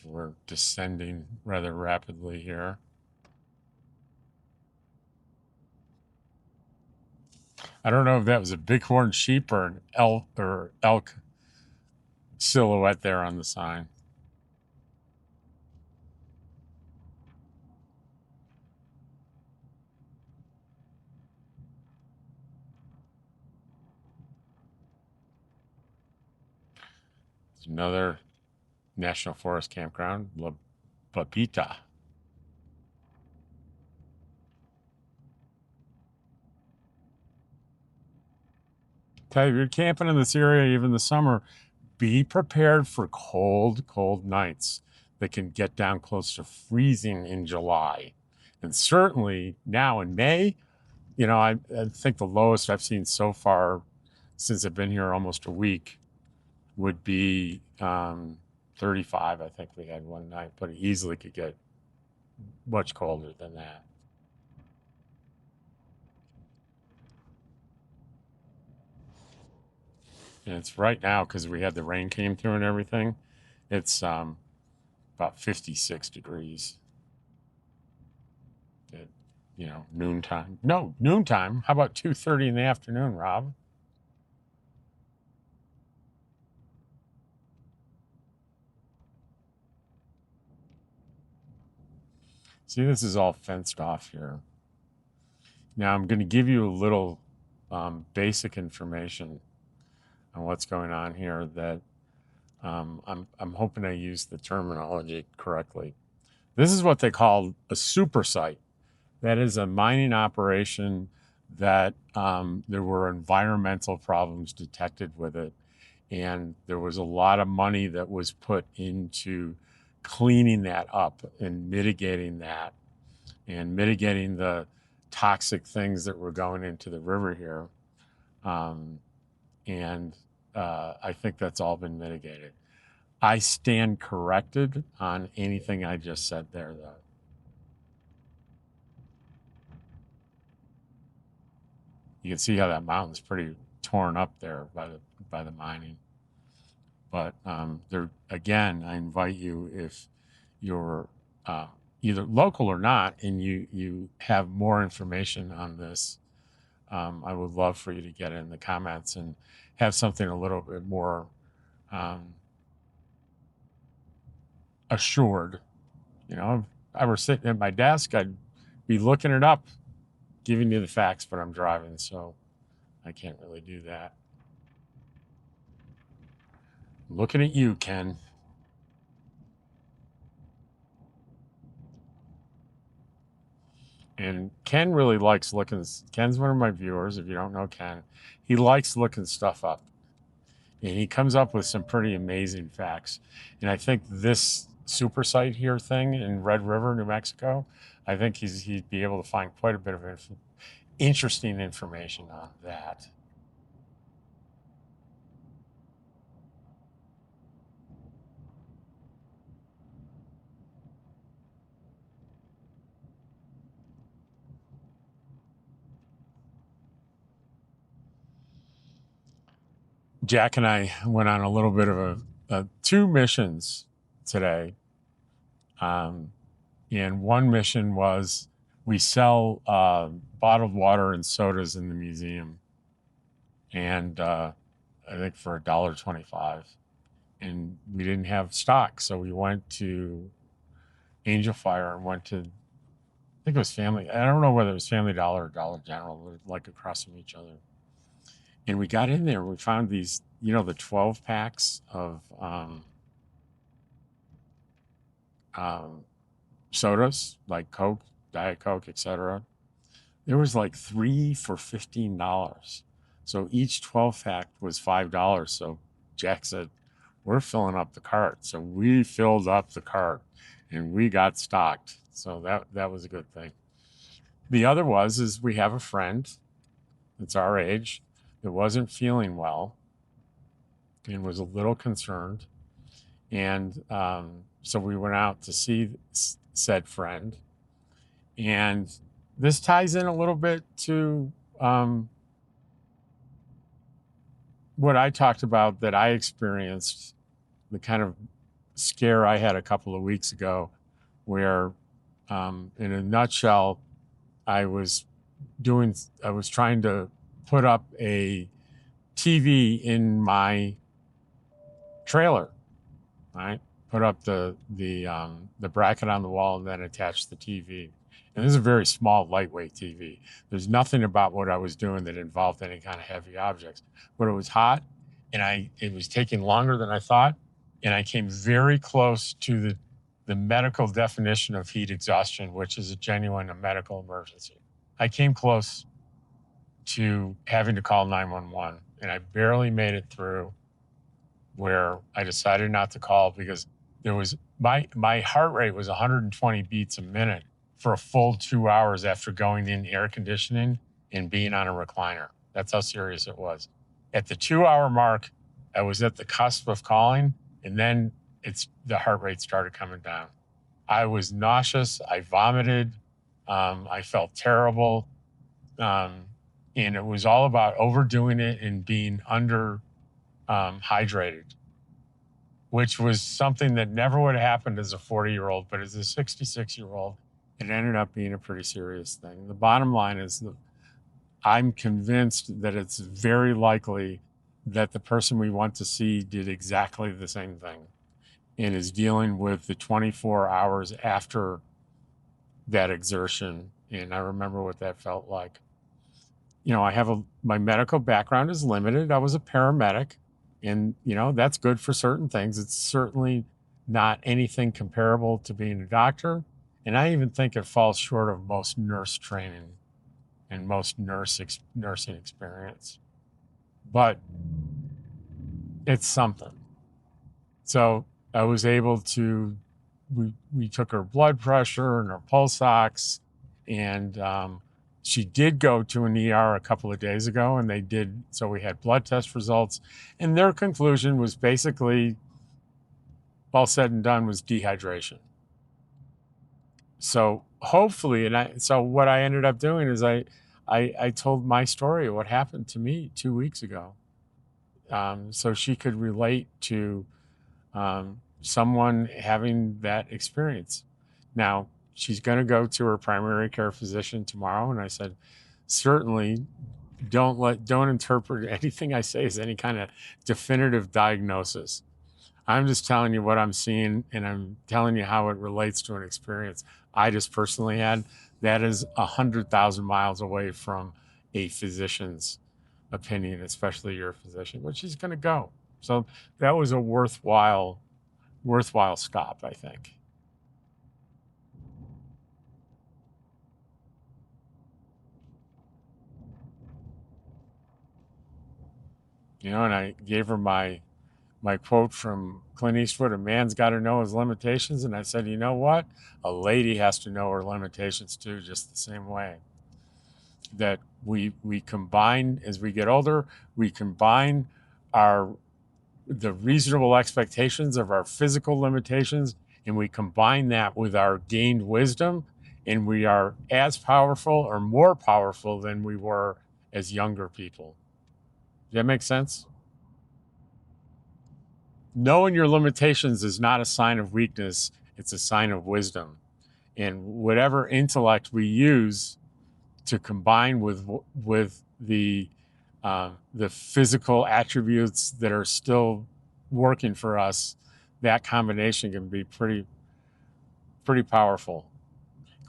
We're descending rather rapidly here. I don't know if that was a bighorn sheep or an elk silhouette there on the sign. There's another national forest campground, La Papita. Tell you, if you're camping in this area, even the summer, be prepared for cold, cold nights that can get down close to freezing in July. And certainly now in May, I think the lowest I've seen so far since I've been here almost a week would be 35. I think we had one night, but it easily could get much colder than that. And it's right now because we had the rain came through and everything. It's about 56 degrees at noontime. No, noontime. How about 2:30 in the afternoon, Rob? See, this is all fenced off here. Now I'm going to give you a little basic information on what's going on here that I'm hoping I use the terminology correctly. This is what they call a super site. That is a mining operation that there were environmental problems detected with it. And there was a lot of money that was put into cleaning that up and mitigating that and mitigating the toxic things that were going into the river here. And I think that's all been mitigated. I stand corrected on anything I just said there, though. You can see how that mountain's pretty torn up there by the mining. But there again, I invite you, if you're either local or not, and you have more information on this, I would love for you to get in the comments and have something a little bit more assured. If I were sitting at my desk, I'd be looking it up, giving you the facts, but I'm driving, so I can't really do that. Looking at you, Ken. And Ken really likes looking. Ken's one of my viewers. If you don't know Ken, he likes looking stuff up. And he comes up with some pretty amazing facts. And I think this super site here thing in Red River, New Mexico, I think he'd be able to find quite a bit of interesting information on that. Jack and I went on a little bit of two missions today. And one mission was we sell bottled water and sodas in the museum. And I think for $1.25. And we didn't have stock. So we went to Angel Fire and went to think it was Family. I don't know whether it was Family Dollar or Dollar General. They're like across from each other. And we got in there. We found these, the 12 packs of um, sodas like Coke, Diet Coke, etc. There was like 3 for $15. So each 12 pack was $5. So Jack said, "We're filling up the cart." So we filled up the cart and we got stocked. So that was a good thing. The other is we have a friend that's our age that wasn't feeling well and was a little concerned. And so we went out to see said friend. And this ties in a little bit to what I talked about that I experienced, the kind of scare I had a couple of weeks ago, where in a nutshell, I was trying to put up a TV in my trailer, right? Put up the bracket on the wall and then attach the TV. And this is a very small, lightweight TV. There's nothing about what I was doing that involved any kind of heavy objects. But it was hot, and it was taking longer than I thought, and I came very close to the medical definition of heat exhaustion, which is a genuine medical emergency. I came close to having to call 911, and I barely made it through, where I decided not to call because there was my heart rate was 120 beats a minute for a full 2 hours after going in air conditioning and being on a recliner. That's how serious it was. At the 2-hour mark, I was at the cusp of calling, and then the heart rate started coming down. I was nauseous. I vomited. I felt terrible. And it was all about overdoing it and being hydrated, which was something that never would have happened as a 40-year-old, but as a 66-year-old, it ended up being a pretty serious thing. The bottom line is I'm convinced that it's very likely that the person we want to see did exactly the same thing and is dealing with the 24 hours after that exertion. And I remember what that felt like. My medical background is limited. I was a paramedic, and, that's good for certain things. It's certainly not anything comparable to being a doctor. And I even think it falls short of most nurse training and most nursing experience. But it's something. So I was able to, we took her blood pressure and her pulse ox, and she did go to an ER a couple of days ago, and so we had blood test results, and their conclusion was basically, all said and done, was dehydration. So hopefully, so what I ended up doing is I told my story, what happened to me 2 weeks ago, so she could relate to someone having that experience. Now, she's going to go to her primary care physician tomorrow, and I said, certainly don't interpret anything I say as any kind of definitive diagnosis. I'm just telling you what I'm seeing, and I'm telling you how it relates to an experience I just personally had. That is 100,000 miles away from a physician's opinion, especially your physician, but she's going to go. So that was a worthwhile stop, I think. And I gave her my quote from Clint Eastwood, "A man's got to know his limitations." And I said, you know what? A lady has to know her limitations too, just the same way. That we combine, as we get older, we combine the reasonable expectations of our physical limitations, and we combine that with our gained wisdom, and we are as powerful or more powerful than we were as younger people. Does that make sense? Knowing your limitations is not a sign of weakness, it's a sign of wisdom. And whatever intellect we use to combine with the physical attributes that are still working for us, that combination can be pretty powerful.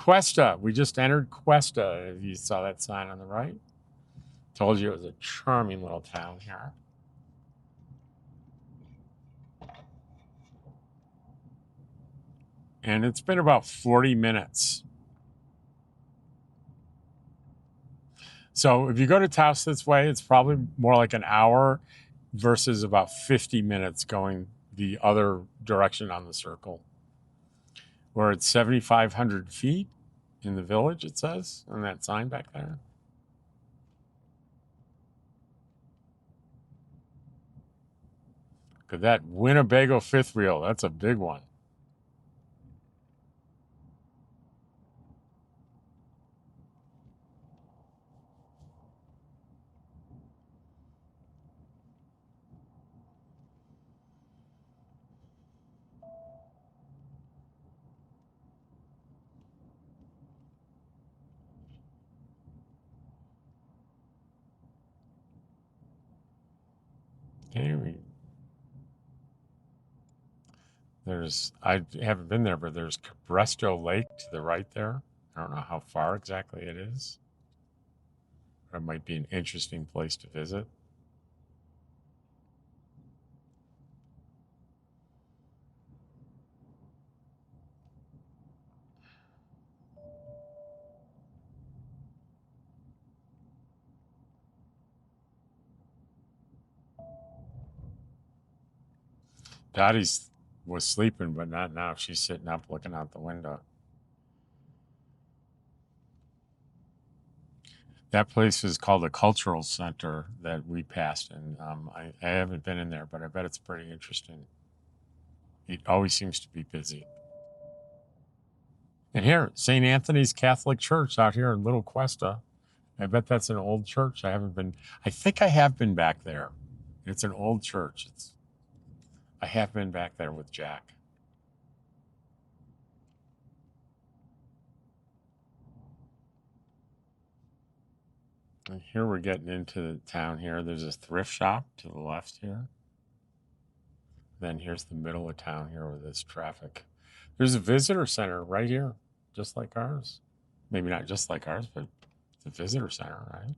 Questa. We just entered Questa. If you saw that sign on the right, told you it was a charming little town here. And it's been about 40 minutes. So if you go to Taos this way, it's probably more like an hour versus about 50 minutes going the other direction on the circle. We're at 7,500 feet in the village, it says, on that sign back there. Look at that Winnebago fifth wheel. That's a big one. Okay, I haven't been there, but there's Cabresto Lake to the right there. I don't know how far exactly it is. But it might be an interesting place to visit. Dottie was sleeping, but not now. She's sitting up looking out the window. That place is called a cultural center that we passed, and I haven't been in there, but I bet it's pretty interesting. It always seems to be busy. And here, St. Anthony's Catholic Church out here in Little Questa. I bet that's an old church. I think I have been back there. It's an old church. I have been back there with Jack. And here we're getting into the town here. There's a thrift shop to the left here. Then here's the middle of town here with this traffic. There's a visitor center right here, just like ours. Maybe not just like ours, but it's a visitor center, right?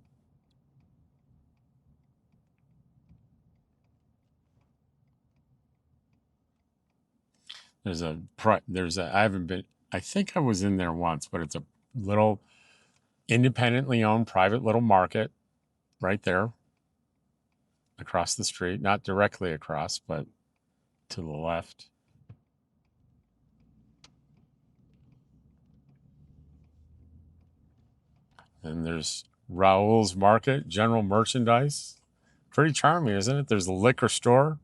I think I was in there once, but it's a little independently owned private little market right there across the street, not directly across, but to the left. And there's Raoul's Market, general merchandise. Pretty charming, isn't it? There's a liquor store.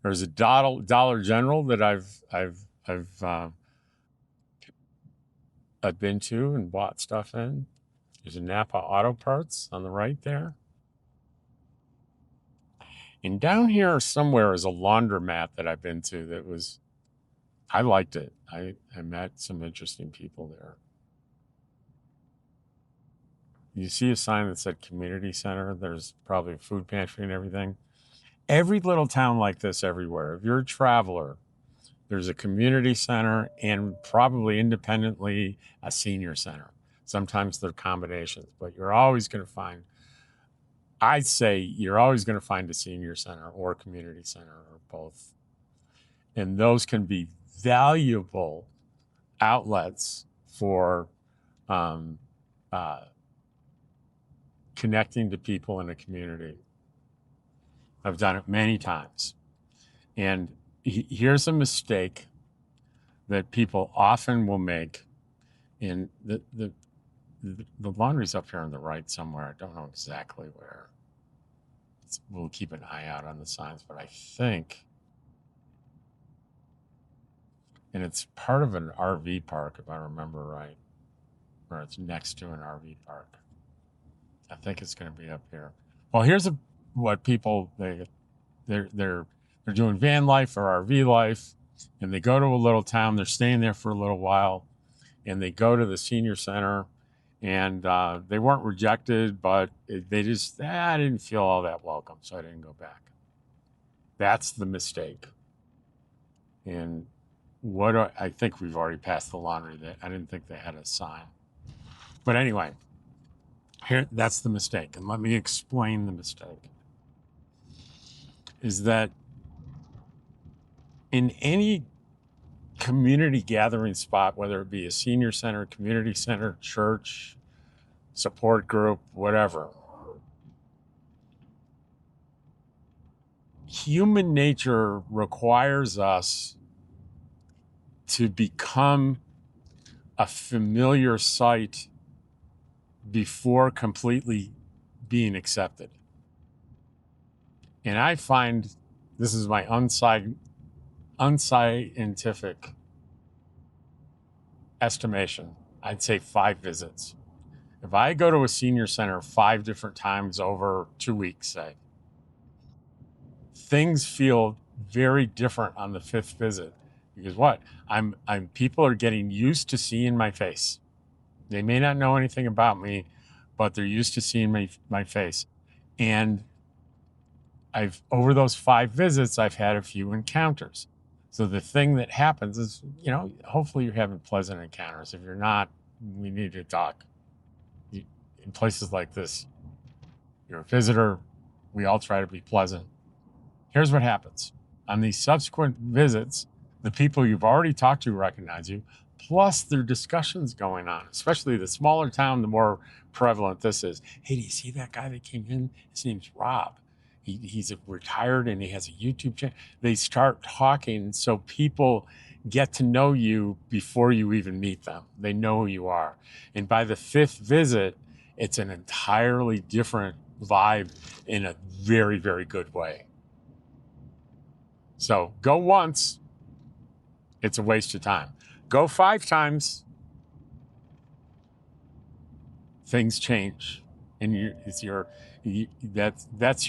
There's a Dollar General that I've been to and bought stuff in. There's a Napa Auto Parts on the right there. And down here somewhere is a laundromat that I've been to I liked it. I met some interesting people there. You see a sign that said community center. There's probably a food pantry and everything. Every little town like this everywhere. If you're a traveler, there's a community center and probably independently a senior center. Sometimes they're combinations, but I'd say you're always going to find a senior center or a community center or both. And those can be valuable outlets for connecting to people in a community. I've done it many times. And here's a mistake that people often will make. And the laundry's up here on the right somewhere. I don't know exactly where. We'll keep an eye out on the signs, but I think, and it's part of an RV park, if I remember right, or it's next to an RV park. I think it's going to be up here. Well, here's what people they're doing van life or RV life, and they go to a little town. They're staying there for a little while, and they go to the senior center, and they weren't rejected, but they just I didn't feel all that welcome, so I didn't go back. That's the mistake. And I think we've already passed the laundry. That I didn't think they had a sign. But anyway, here, that's the mistake. And let me explain the mistake. Is that in any community gathering spot, whether it be a senior center, community center, church, support group, whatever, human nature requires us to become a familiar sight before completely being accepted. And I find this is my unscientific estimation. I'd say 5 visits. If I go to a senior center 5 different times over 2 weeks, say, things feel very different on the 5th visit. Because what? People are getting used to seeing my face. They may not know anything about me, but they're used to seeing my face. And over those 5 visits, I've had a few encounters. So the thing that happens is, hopefully you're having pleasant encounters. If you're not, we need to talk. In places like this, you're a visitor. We all try to be pleasant. Here's what happens. On these subsequent visits, the people you've already talked to recognize you, plus there are discussions going on, especially the smaller town, the more prevalent this is. Hey, do you see that guy that came in? His name's Rob. He's retired and he has a YouTube channel. They start talking, so people get to know you before you even meet them. They know who you are. And by the 5th visit, it's an entirely different vibe in a very, very good way. So go once, it's a waste of time. Go 5 times, things change. And that's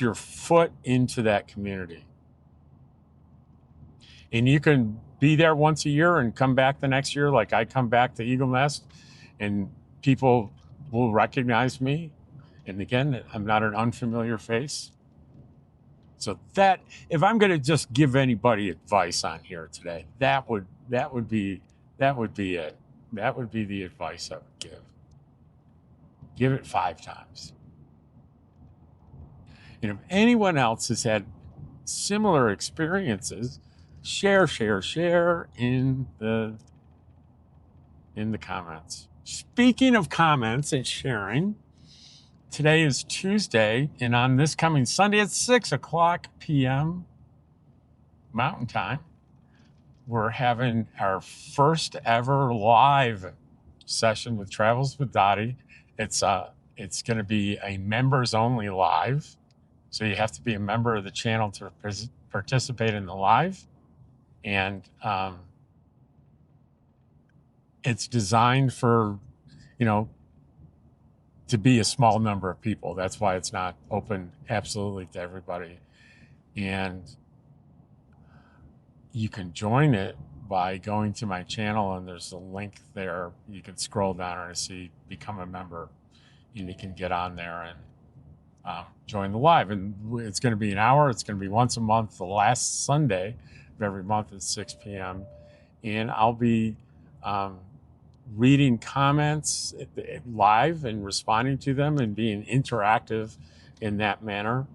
your foot into that community. And you can be there once a year and come back the next year, like I come back to Eagle Nest, and people will recognize me. And again, I'm not an unfamiliar face. So that, if I'm going to just give anybody advice on here today, that would be it. That would be the advice I would give. Give it 5 times. And if anyone else has had similar experiences, share in the comments. Speaking of comments and sharing, today is Tuesday, and on this coming Sunday at 6:00 p.m. Mountain Time, we're having our first ever live session with Travels with Dottie. It's going to be a members only live, so you have to be a member of the channel to participate in the live, and it's designed for to be a small number of people. That's why it's not open absolutely to everybody. And you can join it by going to my channel, and there's a link there. You can scroll down and see become a member, and you can get on there and join the live. And it's going to be an hour. It's going to be once a month, the last Sunday of every month at 6 p.m. And I'll be reading comments live and responding to them and being interactive in that manner.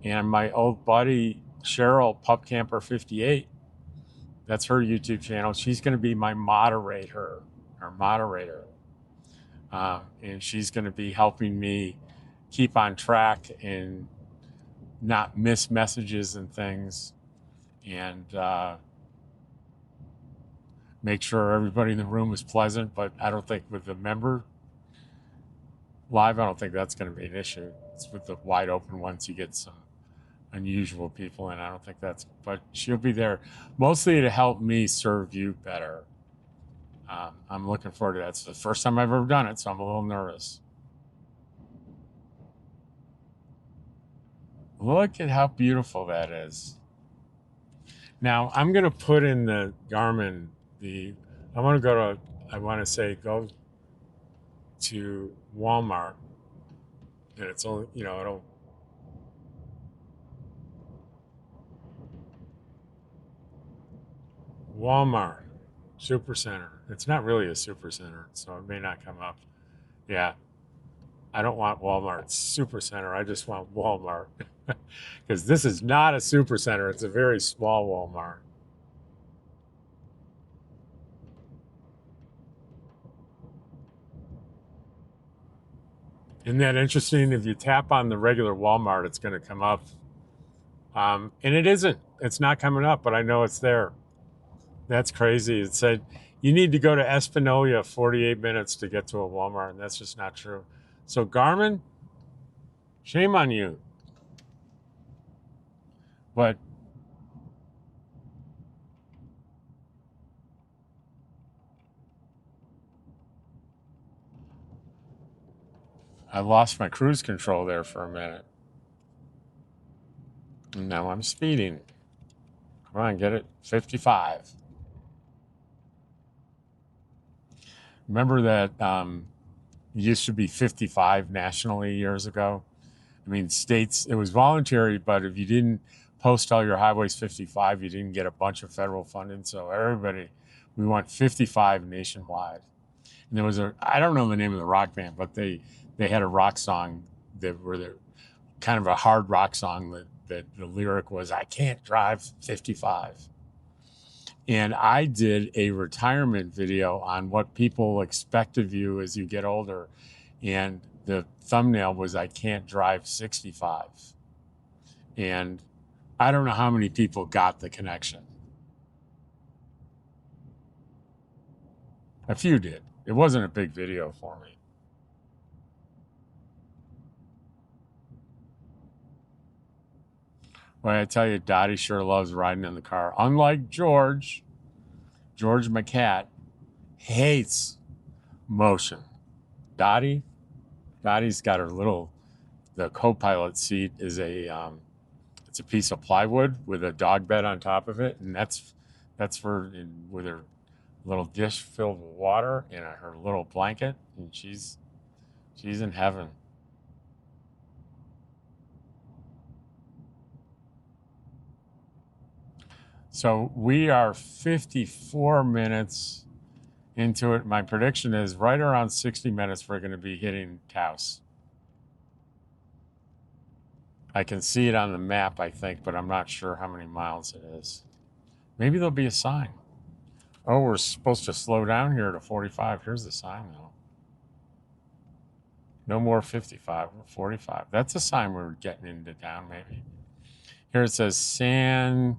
And my old buddy Cheryl, Pup Camper 58, that's her YouTube channel. She's going to be my moderator. And she's going to be helping me keep on track and not miss messages and things, and make sure everybody in the room is pleasant. But I don't think with the member live, I don't think that's going to be an issue. It's with the wide open ones, you get some unusual people, and I don't think that's, but she'll be there mostly to help me serve you better. I'm looking forward to that. It's the first time I've ever done it, so I'm a little nervous. Look at how beautiful that is. Now I'm going to put in the Garmin, go to Walmart, and it's only, it'll, Walmart, Supercenter. It's not really a supercenter, so it may not come up. Yeah, I don't want Walmart Supercenter. I just want Walmart because this is not a supercenter. It's a very small Walmart. Isn't that interesting? If you tap on the regular Walmart, it's going to come up. And it isn't. It's not coming up, but I know it's there. That's crazy. It said you need to go to Espanola 48 minutes to get to a Walmart, and that's just not true. So, Garmin, shame on you. But I lost my cruise control there for a minute. And now I'm speeding. Come on, get it. 55. Remember that it used to be 55 nationally years ago? I mean, states, it was voluntary, but if you didn't post all your highways 55, you didn't get a bunch of federal funding. So everybody, we want 55 nationwide. And there was I don't know the name of the rock band, but they had a rock song that were kind of a hard rock song that the lyric was, I can't drive 55. And I did a retirement video on what people expect of you as you get older. And the thumbnail was, I can't drive 65. And I don't know how many people got the connection. A few did. It wasn't a big video for me. Well, I tell you, Dottie sure loves riding in the car. Unlike George my cat, hates motion. Dottie's got the co-pilot seat is it's a piece of plywood with a dog bed on top of it, and that's with her little dish filled with water and her little blanket, and she's in heaven. So we are 54 minutes into it. My prediction is right around 60 minutes we're going to be hitting Taos. I can see it on the map, I think, but I'm not sure how many miles it is. Maybe there'll be a sign. Oh, we're supposed to slow down here to 45. Here's the sign, though. No more 55, 45. That's a sign we're getting into town, maybe. Here it says San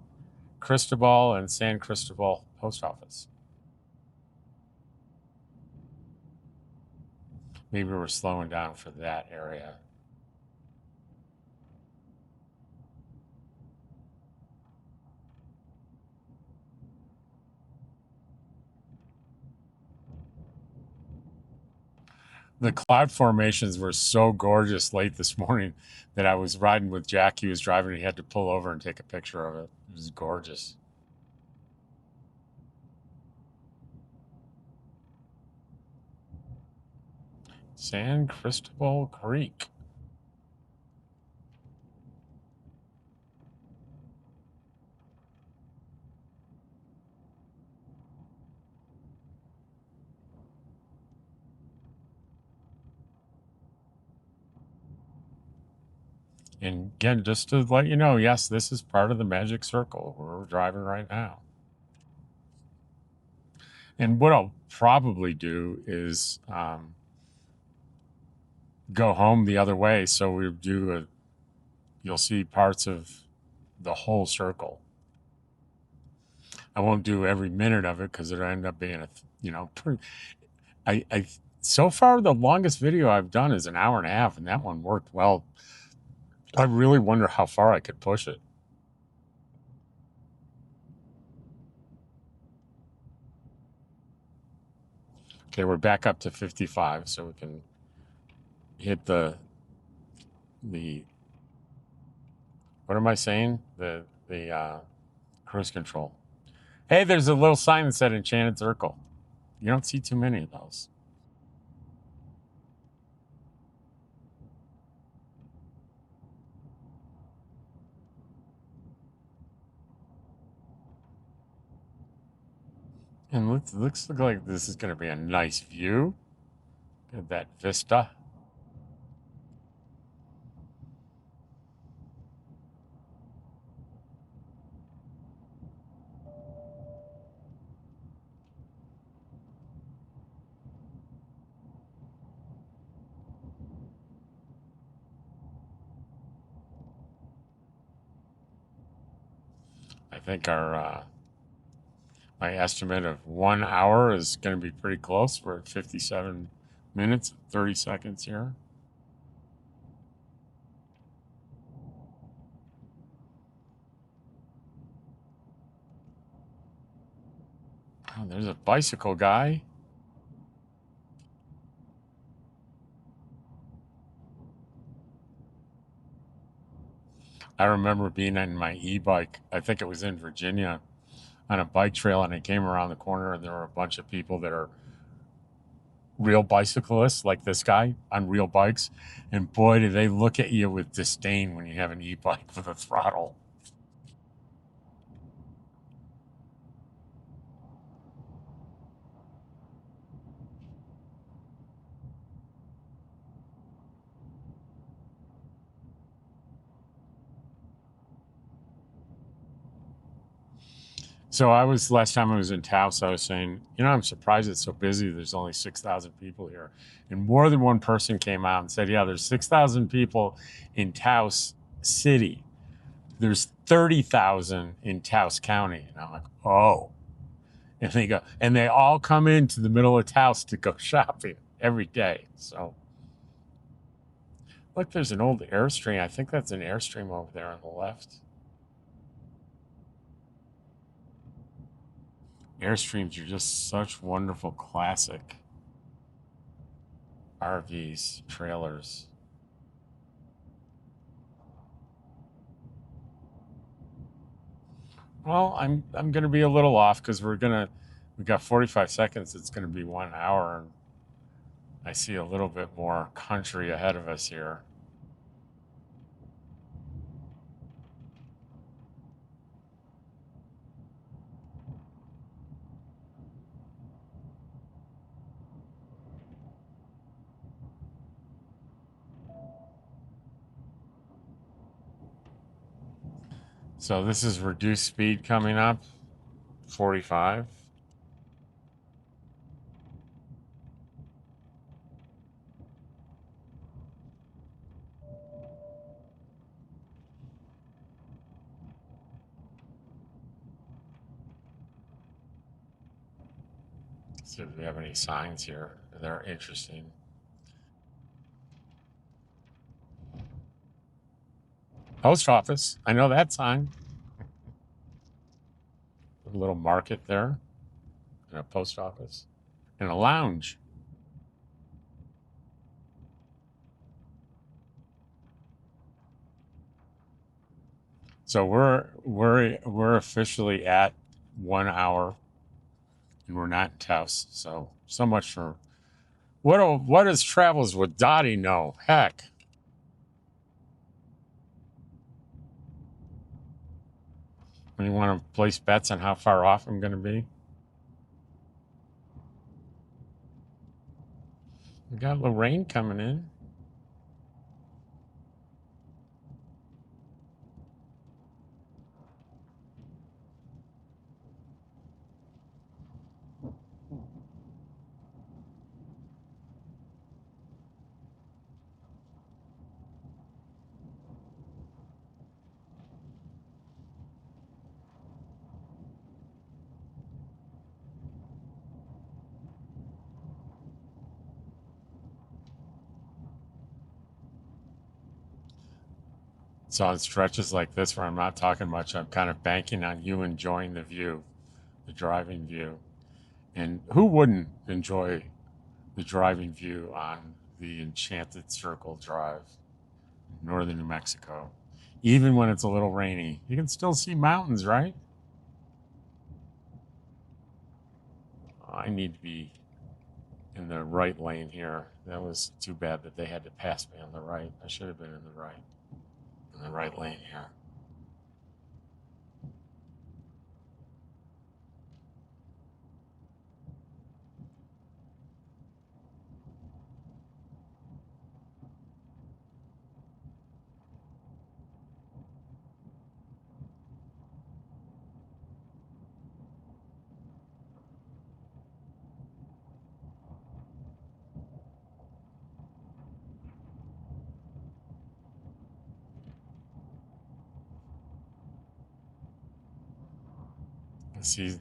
Cristobal and San Cristobal Post Office. Maybe we're slowing down for that area. The cloud formations were so gorgeous late this morning that I was riding with Jack. He was driving. He had to pull over and take a picture of it. It was gorgeous. San Cristobal Creek. And again, just to let you know, yes, this is part of the magic circle where we're driving right now. And what I'll probably do is go home the other way. So we do you'll see parts of the whole circle. I won't do every minute of it because it'll end up being I so far the longest video I've done is an hour and a half, and that one worked well. I really wonder how far I could push it. Okay, we're back up to 55, so we can hit the what am I saying? The cruise control. Hey, there's a little sign that said Enchanted Circle. You don't see too many of those. And looks like this is going to be a nice view. Look at that vista. I think our my estimate of 1 hour is going to be pretty close. We're at 57 minutes, 30 seconds here. Oh, there's a bicycle guy. I remember being on my e-bike. I think it was in Virginia on a bike trail, and I came around the corner, and there were a bunch of people that are real bicyclists, like this guy on real bikes. And boy, do they look at you with disdain when you have an e-bike with a throttle. So last time I was in Taos, I was saying, I'm surprised it's so busy. There's only 6,000 people here. And more than one person came out and said, yeah, there's 6,000 people in Taos City. There's 30,000 in Taos County. And I'm like, oh. And they go, and they all come into the middle of Taos to go shopping every day. So, look, there's an old Airstream. I think that's an Airstream over there on the left. Airstreams are just such wonderful classic RVs, trailers. Well, I'm gonna be a little off because we've got 45 seconds. It's gonna be 1 hour, and I see a little bit more country ahead of us here. So this is reduced speed coming up, 45. See if we have any signs here that are interesting. Post office. I know that sign. A little market there, and a post office, and a lounge. So we're officially at 1 hour, and we're not in Taos. So much for what does travels with Dottie know? Heck. When you want to place bets on how far off I'm going to be, we got a little rain coming in. So on stretches like this where I'm not talking much, I'm kind of banking on you enjoying the view, the driving view. And who wouldn't enjoy the driving view on the Enchanted Circle Drive, in northern New Mexico? Even when it's a little rainy, you can still see mountains, right? I need to be in the right lane here. That was too bad that they had to pass me on the right. I should have been in the right lane here. See,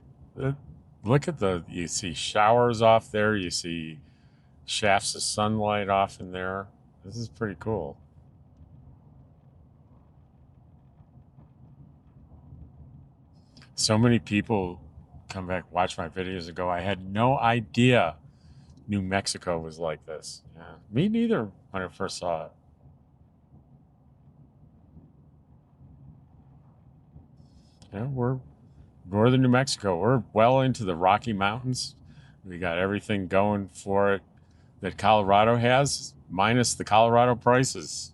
look at you see showers off there. You see shafts of sunlight off in there. This is pretty cool. So many people come back, watch my videos and go, I had no idea New Mexico was like this. Yeah, me neither when I first saw it. Yeah, we're northern New Mexico. We're well into the Rocky Mountains. We got everything going for it that Colorado has, minus the Colorado prices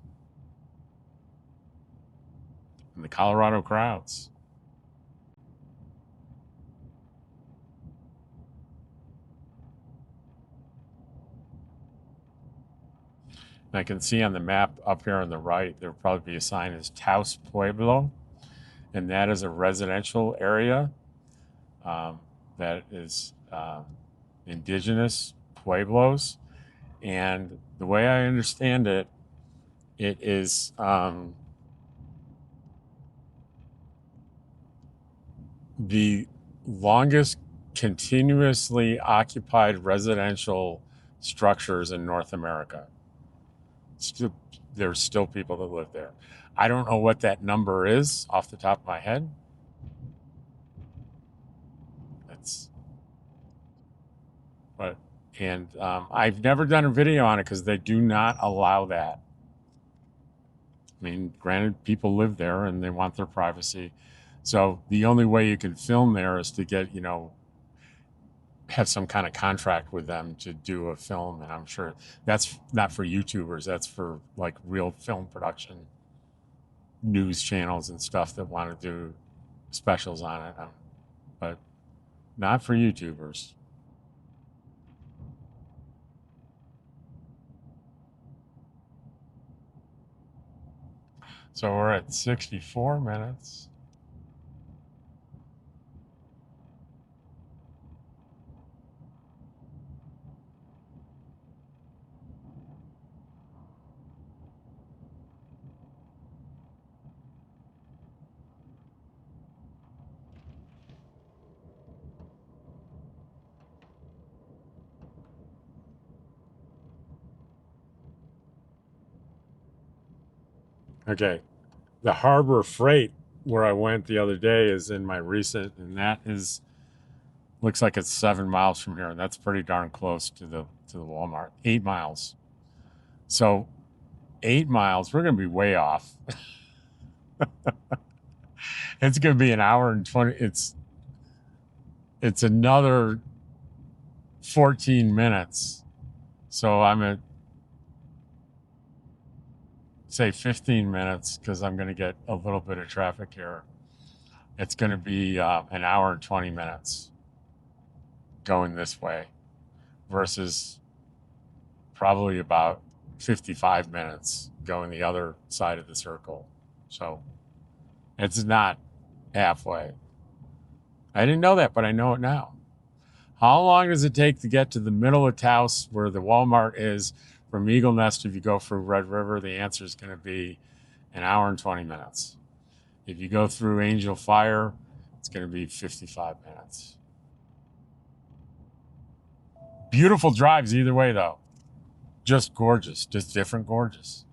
and the Colorado crowds. And I can see on the map up here on the right, there'll probably be a sign as Taos Pueblo, and that is a residential area that is indigenous pueblos. And the way I understand it, it is the longest continuously occupied residential structures in North America. There's still people that live there. I don't know what that number is off the top of my head. But I've never done a video on it because they do not allow that. I mean, granted, people live there and they want their privacy. So the only way you can film there is to get, have some kind of contract with them to do a film. And I'm sure that's not for YouTubers. That's for like real film production, news channels and stuff that want to do specials on it. But not for YouTubers. So we're at 64 minutes. Okay, the Harbor Freight where I went the other day is in my recent, and that looks like it's 7 miles from here, and that's pretty darn close to the Walmart. 8 miles. So 8 miles, we're gonna be way off. It's gonna be an hour and 20. It's another 14 minutes. So I'm at say 15 minutes because I'm going to get a little bit of traffic here. It's going to be an hour and 20 minutes going this way versus probably about 55 minutes going the other side of the circle. So it's not halfway. I didn't know that, but I know it now. How long does it take to get to the middle of Taos where the Walmart is from Eagle Nest? If you go through Red River, the answer is going to be an hour and 20 minutes. If you go through Angel Fire, it's going to be 55 minutes. Beautiful drives either way, though. Just gorgeous, just different gorgeous.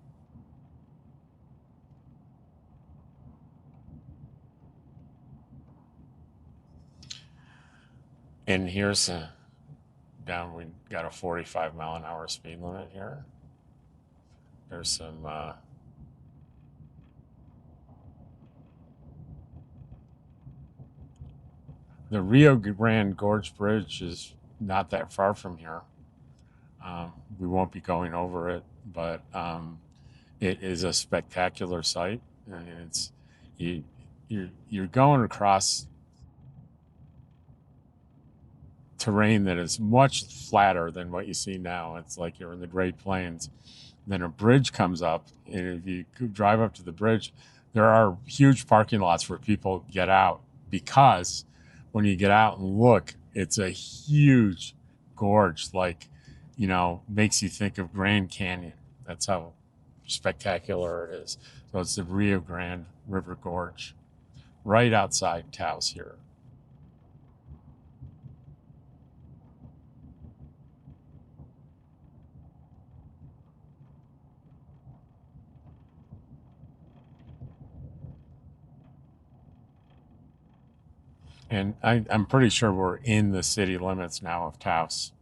And here's down, we got a 45-mile-an-hour speed limit here. There's some the Rio Grande Gorge Bridge is not that far from here. We won't be going over it, but it is a spectacular sight, and it's you're going across terrain that is much flatter than what you see now. It's like you're in the Great Plains. Then a bridge comes up, and if you drive up to the bridge, there are huge parking lots where people get out because when you get out and look, it's a huge gorge, like, makes you think of Grand Canyon. That's how spectacular it is. So it's the Rio Grande River Gorge right outside Taos here. And I'm pretty sure we're in the city limits now of Taos.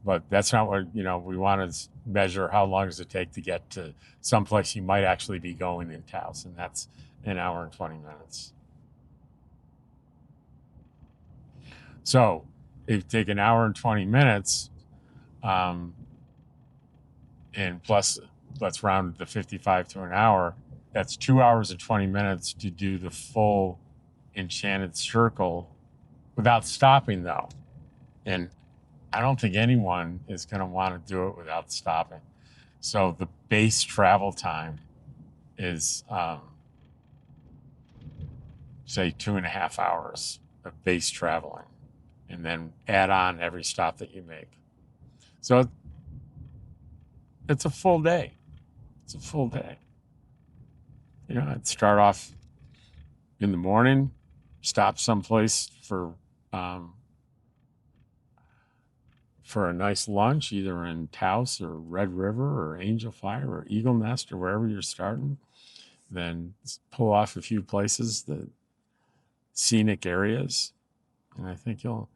But that's not what, we want to measure how long does it take to get to someplace you might actually be going in Taos. And that's an hour and 20 minutes. So if you take an hour and 20 minutes, and plus let's round the 55 to an hour, that's 2 hours and 20 minutes to do the full Enchanted Circle without stopping, though. And I don't think anyone is going to want to do it without stopping. So the base travel time is, say, 2.5 hours of base traveling, and then add on every stop that you make. So it's a full day. It's a full day. I'd start off in the morning, stop someplace for a nice lunch, either in Taos or Red River or Angel Fire or Eagle Nest or wherever you're starting. Then pull off a few places, the scenic areas, and I think you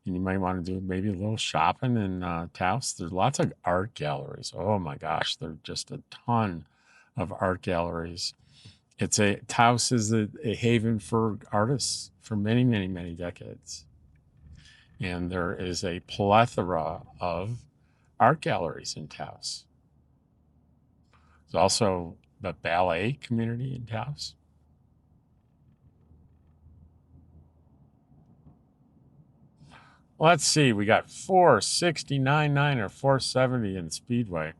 might want to do maybe a little shopping in Taos. There's lots of art galleries. Oh my gosh, there's just a ton of art galleries. Taos is a haven for artists for many, many, many decades. And there is a plethora of art galleries in Taos. There's also the ballet community in Taos. Let's see, we got 469.9 or 470 in Speedway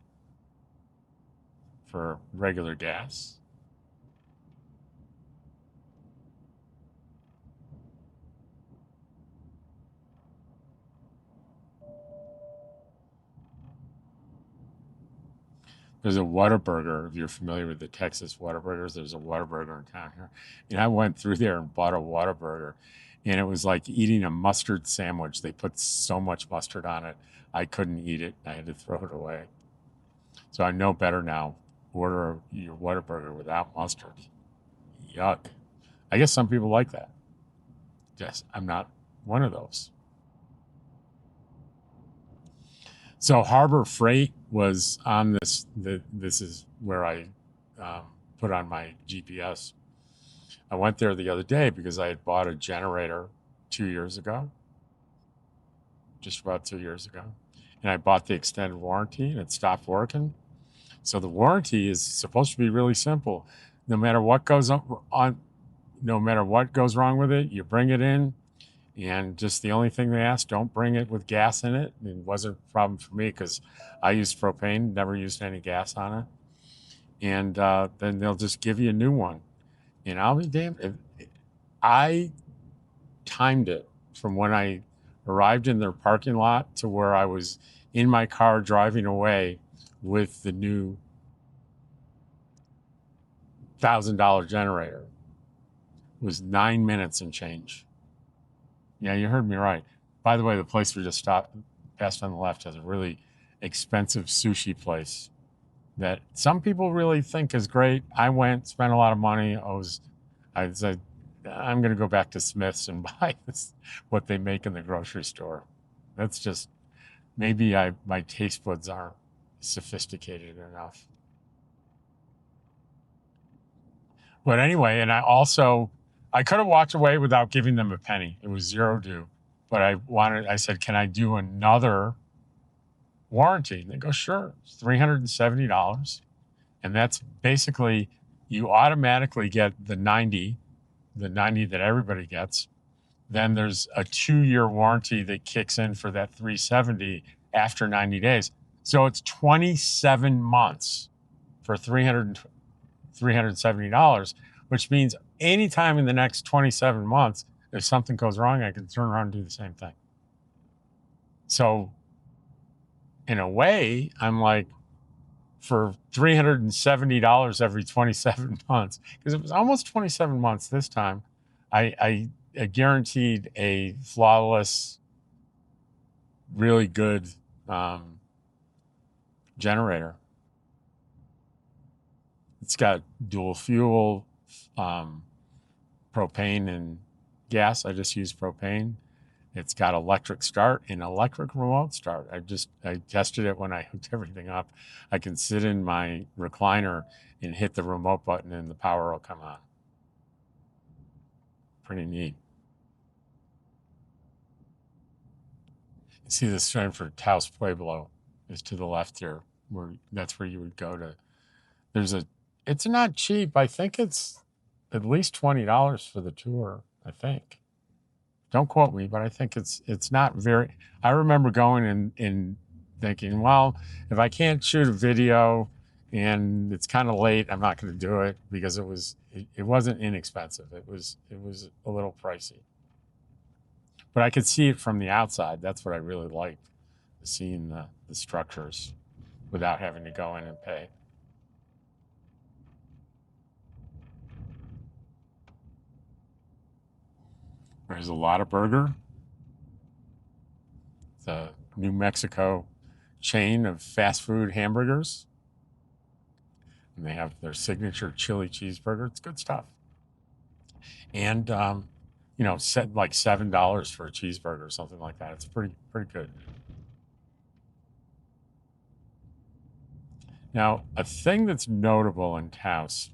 for regular gas. There's a Whataburger. If you're familiar with the Texas Whataburgers, there's a Whataburger in town here. And I went through there and bought a Whataburger, and it was like eating a mustard sandwich. They put so much mustard on it, I couldn't eat it. I had to throw it away. So I know better now. Order your Whataburger without mustard. Yuck. I guess some people like that. Yes, I'm not one of those. So Harbor Freight was on this. This is where I put on my GPS. I went there the other day because I had bought a generator 2 years ago, just about 2 years ago, and I bought the extended warranty, and it stopped working. So the warranty is supposed to be really simple. No matter what goes on, no matter what goes wrong with it, you bring it in. And just the only thing they ask, don't bring it with gas in it. It wasn't a problem for me because I used propane, never used any gas on it. And then they'll just give you a new one. And I'll be damned. I timed it from when I arrived in their parking lot to where I was in my car driving away with the new $1,000 generator. It was 9 minutes and change. Yeah, you heard me right. By the way, the place we just stopped past on the left has a really expensive sushi place that some people really think is great. I went, spent a lot of money. I said, I'm going to go back to Smith's and buy what they make in the grocery store. That's just, maybe my taste buds aren't sophisticated enough. But anyway, and I could have walked away without giving them a penny. It was zero due. But I said, can I do another warranty? And they go, sure. It's $370. And that's basically, you automatically get the 90 that everybody gets. Then there's a 2-year warranty that kicks in for that 370 after 90 days. So it's 27 months for $370, which means anytime in the next 27 months, if something goes wrong, I can turn around and do the same thing. So in a way, I'm like, for $370 every 27 months, because it was almost 27 months this time, I guaranteed a flawless, really good generator. It's got dual fuel, propane and gas. I just use propane. It's got electric start and electric remote start. I tested it when I hooked everything up. I can sit in my recliner and hit the remote button and the power will come on. Pretty neat. You see the sign for Taos Pueblo is to the left here, that's where you would go to. It's not cheap. I think it's at least $20 for the tour, I think. Don't quote me, but I think it's not very. I remember going and thinking, well, if I can't shoot a video and it's kind of late, I'm not going to do it, because it wasn't inexpensive. It was a little pricey, but I could see it from the outside. That's what I really liked, seeing the structures without having to go in and pay. There's a lot of burger. The New Mexico chain of fast food hamburgers. And they have their signature chili cheeseburger. It's good stuff. And, set like $7 for a cheeseburger or something like that. It's pretty good. Now, a thing that's notable in Taos,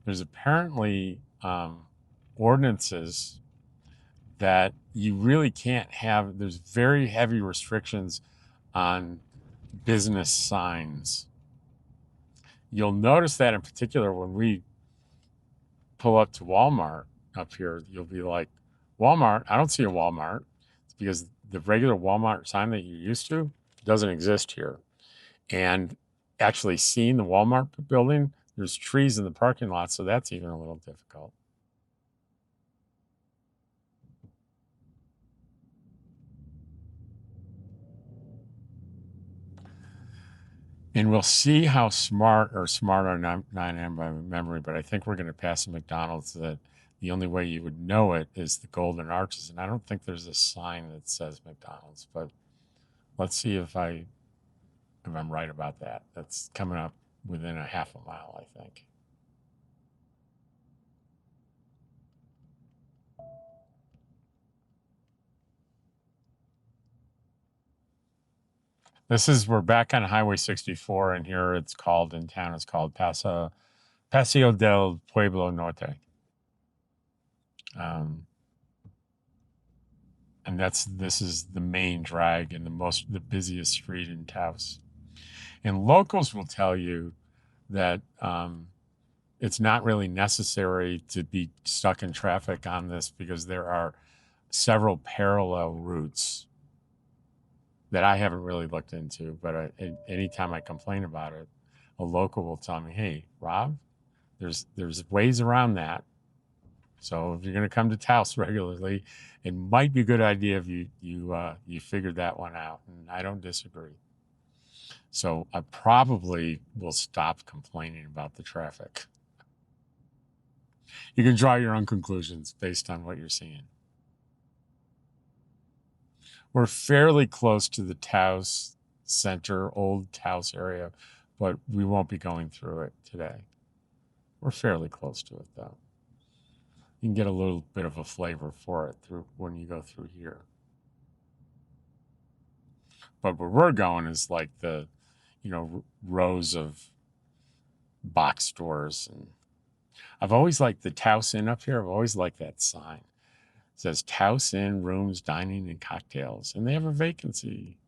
there's apparently ordinances that you really can't have. There's very heavy restrictions on business signs. You'll notice that in particular when we pull up to Walmart up here, you'll be like, Walmart? I don't see a Walmart. It's because the regular Walmart sign that you're used to doesn't exist here. And actually seeing the Walmart building, there's trees in the parking lot, so that's even a little difficult. And we'll see how smart I am by memory, but I think we're going to pass a McDonald's that the only way you would know it is the Golden Arches. And I don't think there's a sign that says McDonald's, but let's see if I'm right about that. That's coming up within a half a mile, I think. We're back on Highway 64, and here in town, it's called Paseo del Pueblo Norte. And this is the main drag and the busiest street in Taos. And locals will tell you that it's not really necessary to be stuck in traffic on this, because there are several parallel routes that I haven't really looked into, but anytime I complain about it, a local will tell me, hey, Rob, there's ways around that. So if you're going to come to Taos regularly, it might be a good idea if you figured that one out, and I don't disagree. So I probably will stop complaining about the traffic. You can draw your own conclusions based on what you're seeing. We're fairly close to the Taos Center, old Taos area, but we won't be going through it today. We're fairly close to it, though. You can get a little bit of a flavor for it when you go through here. But where we're going is like the, rows of box stores. And I've always liked the Taos Inn up here. I've always liked that sign. It says Taos Inn, rooms, dining, and cocktails. And they have a vacancy.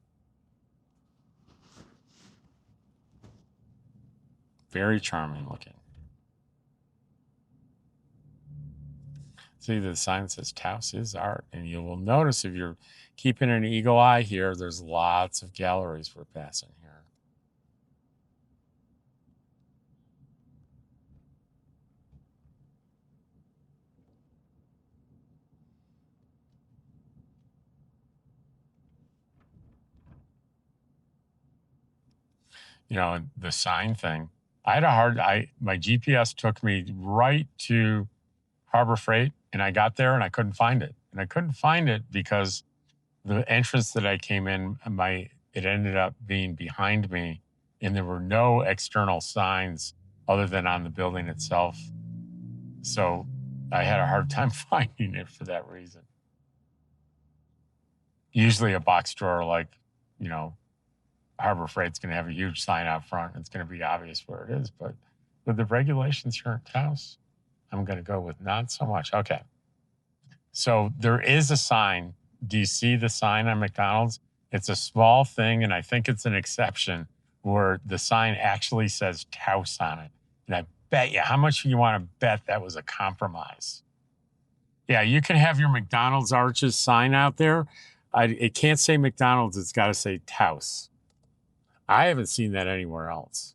Very charming looking. See, the sign says Taos is art. And you will notice, if you're keeping an eagle eye here, there's lots of galleries we're passing here. The sign thing. My GPS took me right to Harbor Freight, and I got there and I couldn't find it. And I couldn't find it because the entrance that I came in, it ended up being behind me, and there were no external signs other than on the building itself. So I had a hard time finding it for that reason. Usually a box drawer like, you know, Harbor Freight's going to have a huge sign out front. It's going to be obvious where it is. But with the regulations here in Taos, I'm going to go with not so much. Okay. So there is a sign. Do you see the sign on McDonald's? It's a small thing, and I think it's an exception where the sign actually says Taos on it. And I bet you, how much you want to bet that was a compromise? Yeah, you can have your McDonald's arches sign out there. It can't say McDonald's. It's got to say Taos. I haven't seen that anywhere else.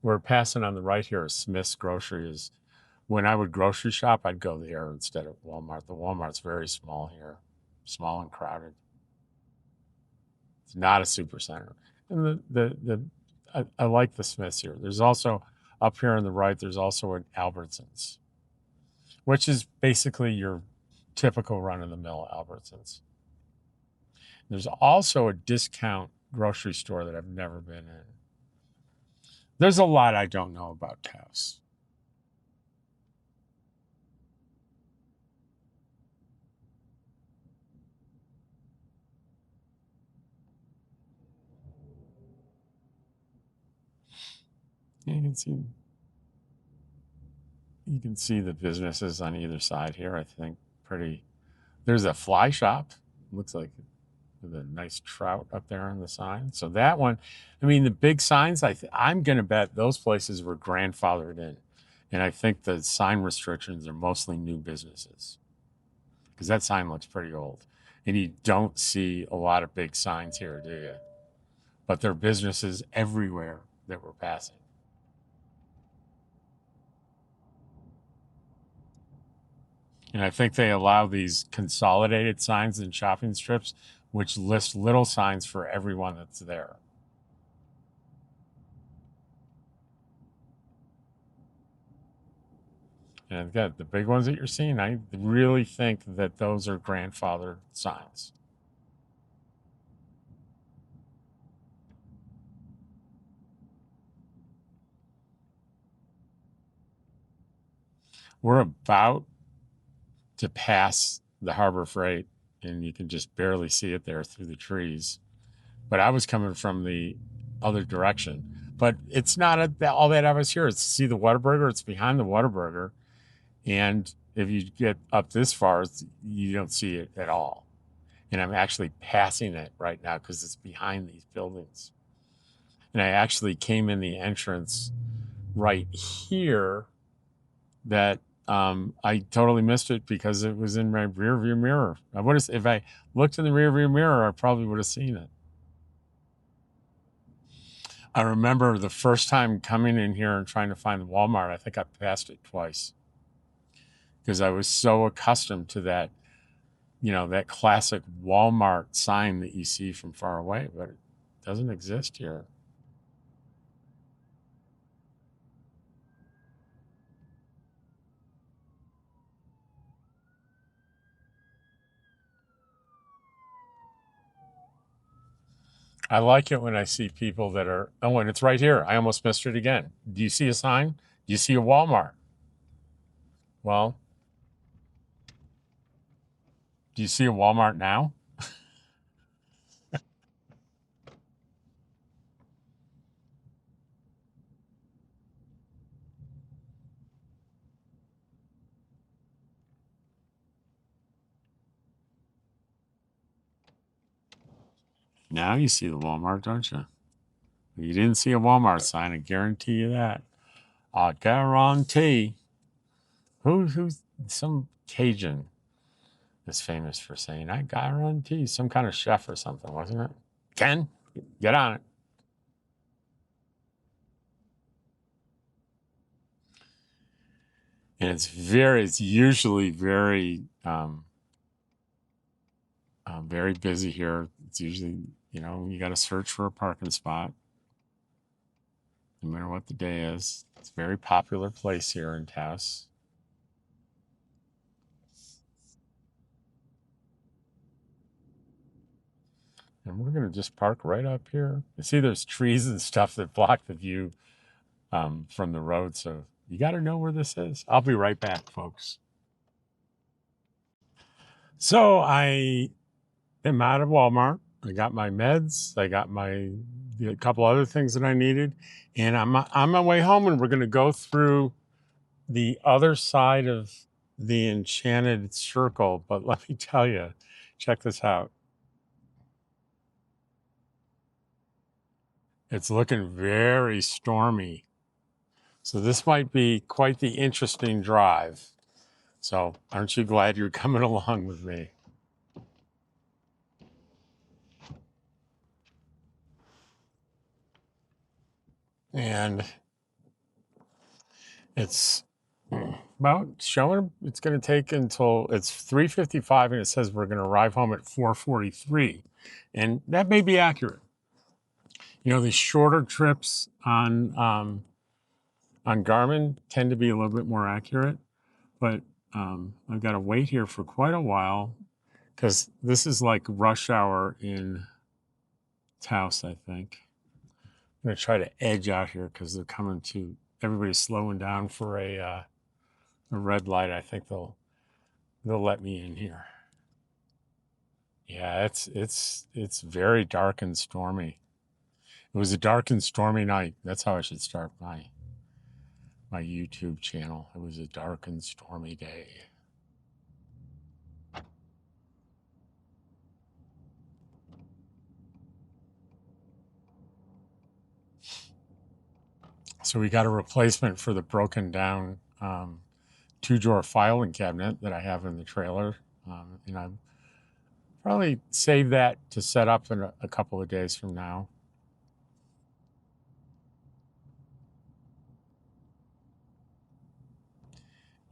We're passing on the right here is Smith's Grocery. Is when I would grocery shop, I'd go there instead of Walmart. The Walmart's very small here, small and crowded. It's not a super center. And I like the Smiths here. There's also up here on the right, there's also an Albertsons, which is basically your typical run-of-the-mill Albertsons. There's also a discount grocery store that I've never been in. There's a lot I don't know about Taos. You can see the businesses on either side here. I think pretty. There's a fly shop. Looks like with a nice trout up there on the sign. So that one, I mean, the big signs. I'm going to bet those places were grandfathered in, and I think the sign restrictions are mostly new businesses because that sign looks pretty old, and you don't see a lot of big signs here, do you? But there are businesses everywhere that we're passing. And I think they allow these consolidated signs in shopping strips, which list little signs for everyone that's there. And again, the big ones that you're seeing, I really think that those are grandfathered signs. We're about to pass the Harbor Freight, and you can just barely see it there through the trees. But I was coming from the other direction. But it's not all that obvious here. It's see the Whataburger. It's behind the Whataburger. And if you get up this far, you don't see it at all. And I'm actually passing it right now because it's behind these buildings. And I actually came in the entrance right here that I totally missed it because it was in my rear view mirror. If I looked in the rear view mirror, I probably would have seen it. I remember the first time coming in here and trying to find the Walmart, I think I passed it twice because I was so accustomed to that, that classic Walmart sign that you see from far away, but it doesn't exist here. I like it when I see people that are, oh, and it's right here. I almost missed it again. Do you see a sign? Do you see a Walmart? Well, do you see a Walmart now? Now you see the Walmart, don't you? You didn't see a Walmart sign. I guarantee you that. I guarantee. Who's some Cajun is famous for saying, I guarantee, some kind of chef or something, wasn't it? Ken, get on it. And it's usually very, very busy here. It's usually, you got to search for a parking spot, no matter what the day is. It's a very popular place here in Taos. And we're going to just park right up here. You see there's trees and stuff that block the view from the road, so You got to know where this is. I'll be right back, folks. So I am out of Walmart. I got my meds. I got a couple other things that I needed. And I'm on my way home, and we're going to go through the other side of the Enchanted Circle. But let me tell you, check this out. It's looking very stormy. So this might be quite the interesting drive. So aren't you glad you're coming along with me? And it's about showing it's going to take until it's 3:55, and it says we're going to arrive home at 4:43. And that may be accurate. You know, these shorter trips on Garmin tend to be a little bit more accurate, but I've got to wait here for quite a while because this is like rush hour in Taos, I think. I'm going to try to edge out here because they're coming to, everybody's slowing down for a red light. I think they'll let me in here. Yeah, it's very dark and stormy. It was a dark and stormy night. That's how I should start my YouTube channel. It was a dark and stormy day. So we got a replacement for the broken down 2-drawer filing cabinet that I have in the trailer. And I'll probably save that to set up in a couple of days from now.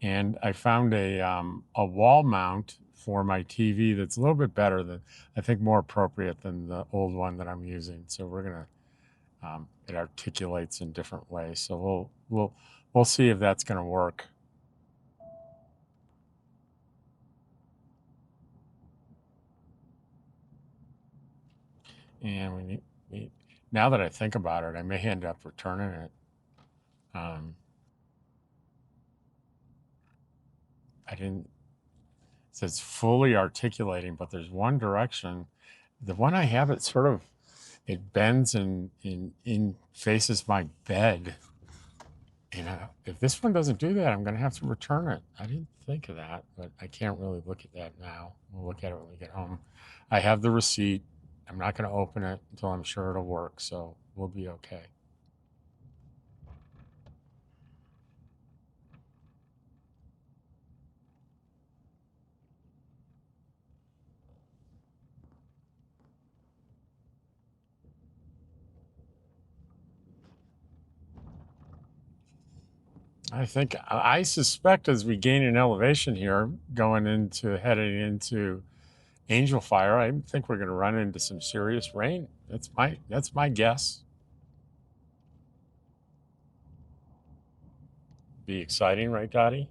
And I found a wall mount for my TV that's a little bit better than, I think more appropriate than the old one that I'm using. So we're gonna, it articulates in different ways. So we'll see if that's gonna work. And now that I think about it, I may end up returning it. I didn't, it says fully articulating, but there's one direction. The one I have, it sort of, it bends and in faces my bed. And if this one doesn't do that, I'm going to have to return it. I didn't think of that, but I can't really look at that now. We'll look at it when we get home. I have the receipt. I'm not going to open it until I'm sure it'll work, so we'll be okay. I suspect as we gain an elevation here, heading into Angel Fire, I think we're going to run into some serious rain. That's my guess. Be exciting, right, Dottie?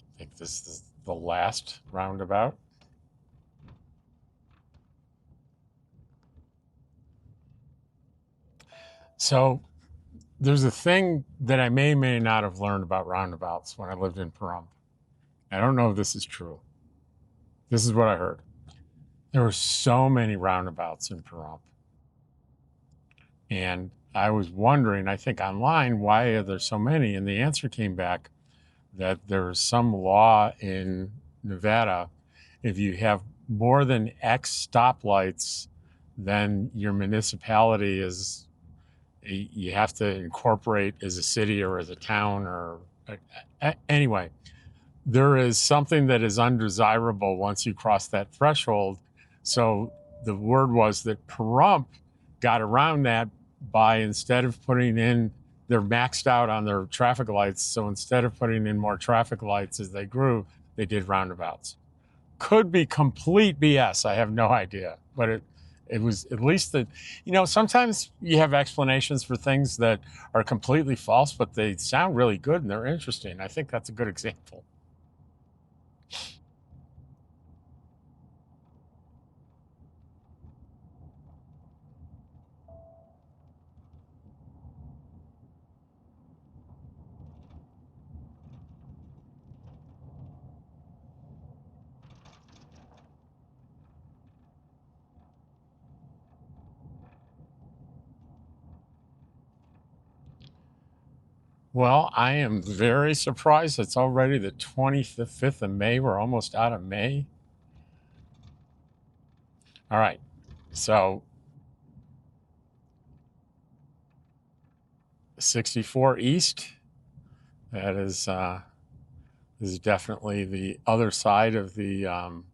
I think this is the last roundabout. So there's a thing that I may not have learned about roundabouts when I lived in Pahrump. I don't know if this is true. This is what I heard. There were so many roundabouts in Pahrump. And I was wondering, I think online, why are there so many? And the answer came back that there's some law in Nevada. If you have more than X stoplights, then your municipality is, you have to incorporate as a city or as a town or anyway. there is something that is undesirable once you cross that threshold. So the word was that Pahrump got around that by, instead of putting in, they're maxed out on their traffic lights. So instead of putting in more traffic lights as they grew, they did roundabouts. Could be complete BS. I have no idea, but it was at least that, sometimes you have explanations for things that are completely false, but they sound really good and they're interesting. I think that's a good example. Well, I am very surprised. It's already the 25th of May. We're almost out of May. All right. So 64 East, that is definitely the other side of the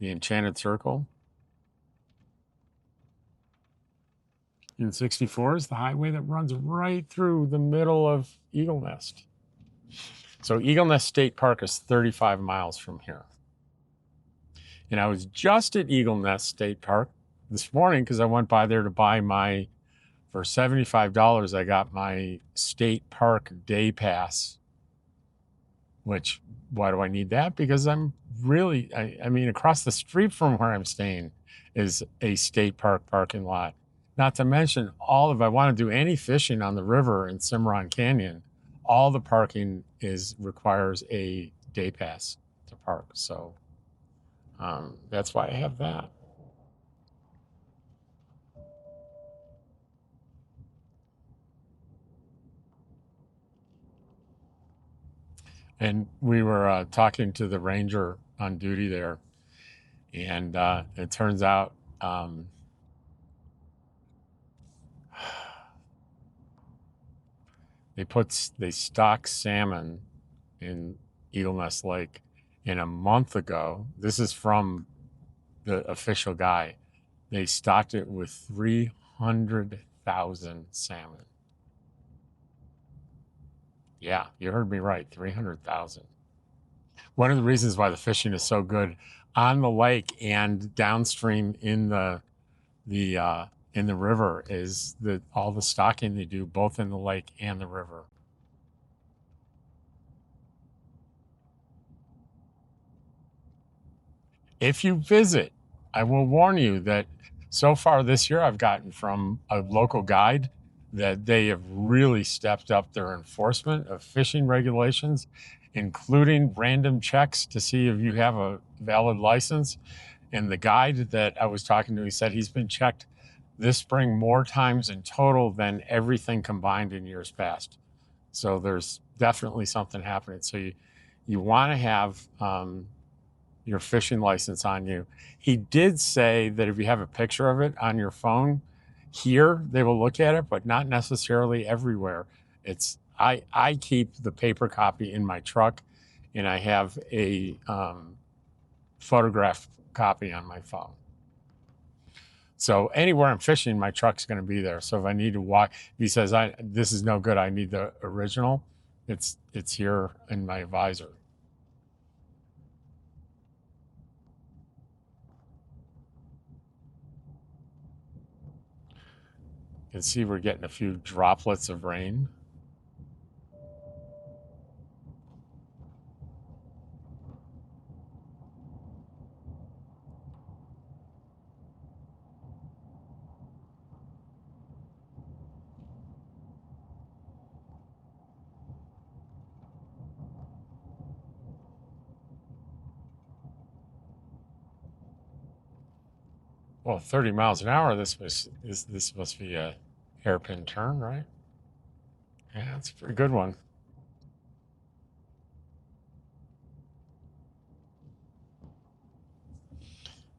Enchanted Circle. And 64 is the highway that runs right through the middle of Eagle Nest. So Eagle Nest State Park is 35 miles from here. And I was just at Eagle Nest State Park this morning because I went by there to buy for $75, I got my state park day pass, which, why do I need that? Because I'm really, I mean, across the street from where I'm staying is a state park parking lot. Not to mention if I want to do any fishing on the river in Cimarron Canyon, all the parking requires a day pass to park. So that's why I have that. And we were talking to the ranger on duty there, and it turns out they stock salmon in Eagle Nest Lake, and a month ago, this is from the official guy, they stocked it with 300,000 salmon. Yeah, you heard me right, 300,000. One of the reasons why the fishing is so good on the lake and downstream in the river is that all the stocking they do both in the lake and the river. If you visit, I will warn you that so far this year I've gotten from a local guide that they have really stepped up their enforcement of fishing regulations, including random checks to see if you have a valid license. And the guide that I was talking to, he said he's been checked this spring more times in total than everything combined in years past. So there's definitely something happening. So you want to have your fishing license on you. He did say that if you have a picture of it on your phone, here they will look at it, but not necessarily everywhere. I keep the paper copy in my truck, and I have a photographed copy on my phone. So anywhere I'm fishing, my truck's going to be there. So if I need to walk, if he says this is no good, I need the original, it's here in my visor. You can see we're getting a few droplets of rain. Well, 30 miles an hour, this must be a hairpin turn, right? Yeah, it's a pretty good one.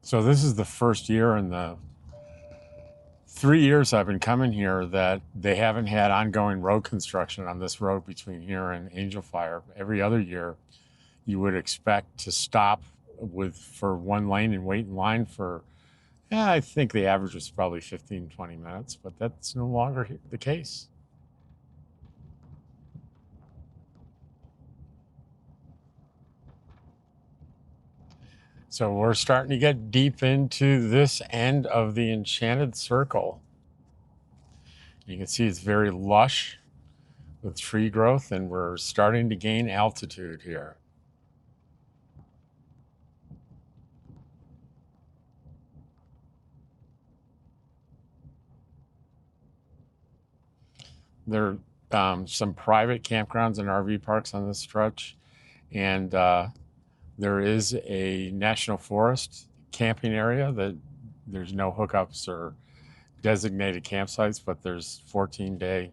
So this is the first year in the 3 years I've been coming here that they haven't had ongoing road construction on this road between here and Angel Fire. Every other year, you would expect to stop for one lane and wait in line for, yeah, I think the average was probably 15, 20 minutes, but that's no longer the case. So we're starting to get deep into this end of the Enchanted Circle. You can see it's very lush with tree growth, and we're starting to gain altitude here. There are some private campgrounds and RV parks on this stretch, and there is a national forest camping area that there's no hookups or designated campsites, but there's 14-day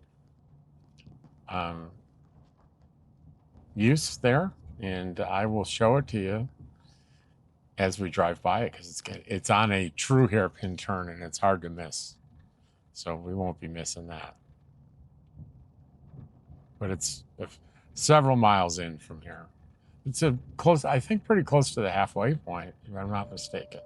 use there, and I will show it to you as we drive by it because it's on a true hairpin turn and it's hard to miss. So we won't be missing that. But it's several miles in from here. It's I think pretty close to the halfway point, if I'm not mistaken.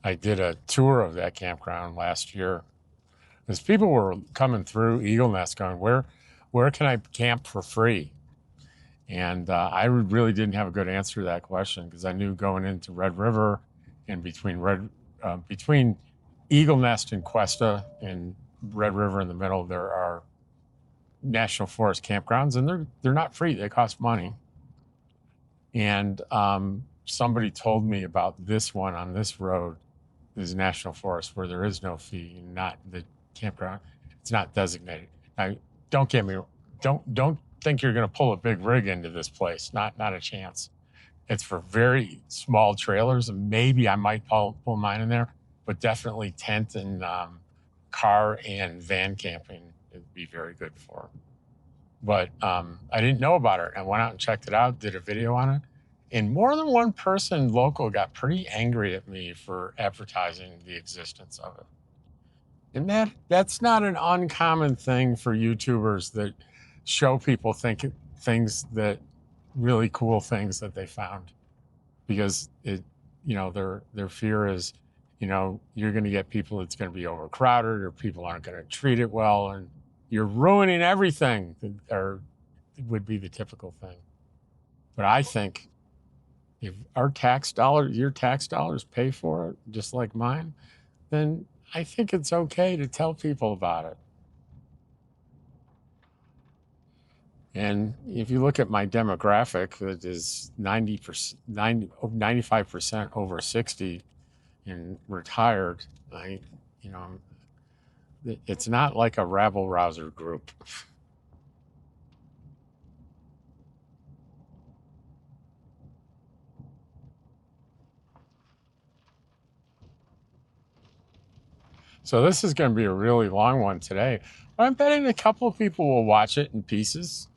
I did a tour of that campground last year. As people were coming through Eagle Nest going, where can I camp for free? And I really didn't have a good answer to that question because I knew going into Red River and between Eagle Nest and Questa and Red River in the middle, there are national forest campgrounds, and they're not free. They cost money. And somebody told me about this one on this road, this national forest, where there is no fee, not the campground. It's not designated. Now, don't think you're going to pull a big rig into this place. Not a chance. It's for very small trailers, and maybe I might pull mine in there, but definitely tent and car and van camping would be very good for. But I didn't know about it. I went out and checked it out, did a video on it, and more than one person local got pretty angry at me for advertising the existence of it. And that's not an uncommon thing for YouTubers that show people things that really cool things that they found, because their fear is, you're going to get people, it's going to be overcrowded or people aren't going to treat it well, and you're ruining everything, or it would be the typical thing. But I think if your tax dollars pay for it, just like mine, then I think it's okay to tell people about it. And if you look at my demographic, it is 95% over 60 and retired. It's not like a rabble-rouser group. So this is going to be a really long one today. But I'm betting a couple of people will watch it in pieces.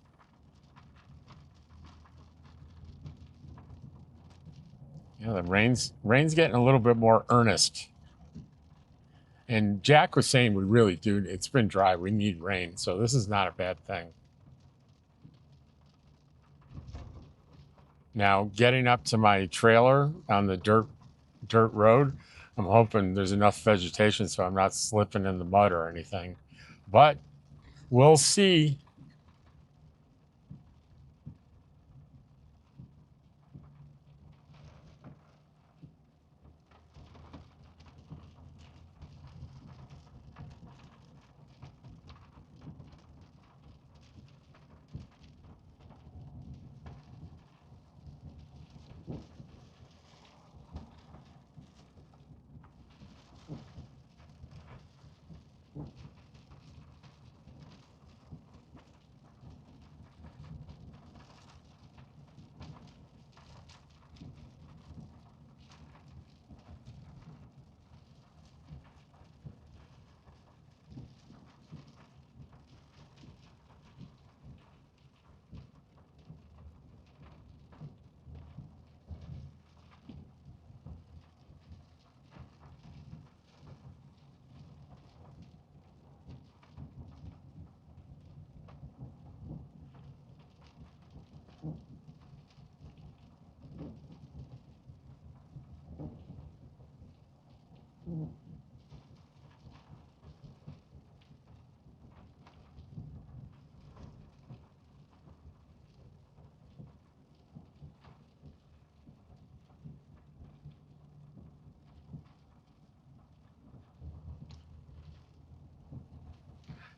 The rain's getting a little bit more earnest. And Jack was saying we really do. It's been dry. We need rain. So this is not a bad thing. Now, getting up to my trailer on the dirt road, I'm hoping there's enough vegetation so I'm not slipping in the mud or anything. But we'll see.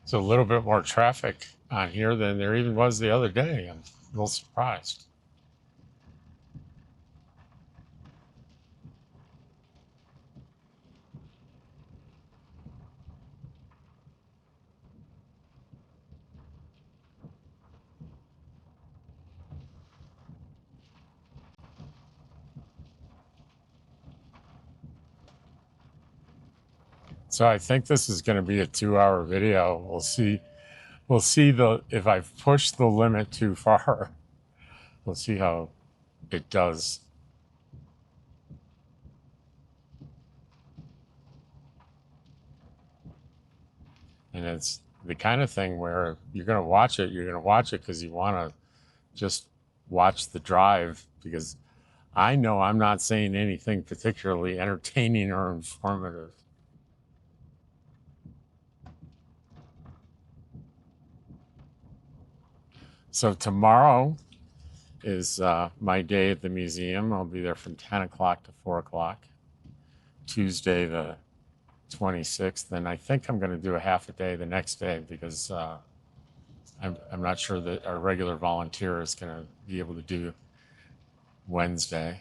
There's a little bit more traffic on here than there even was the other day. I'm a little surprised. So I think this is going to be a 2-hour video. We'll see. We'll see if I've pushed the limit too far. We'll see how it does. And it's the kind of thing where you're going to watch it. You're going to watch it because you want to just watch the drive, because I know I'm not saying anything particularly entertaining or informative. So tomorrow is my day at the museum. I'll be there from 10 o'clock to 4 o'clock. Tuesday the 26th. And I think I'm going to do a half a day the next day, because I'm not sure that our regular volunteer is going to be able to do Wednesday.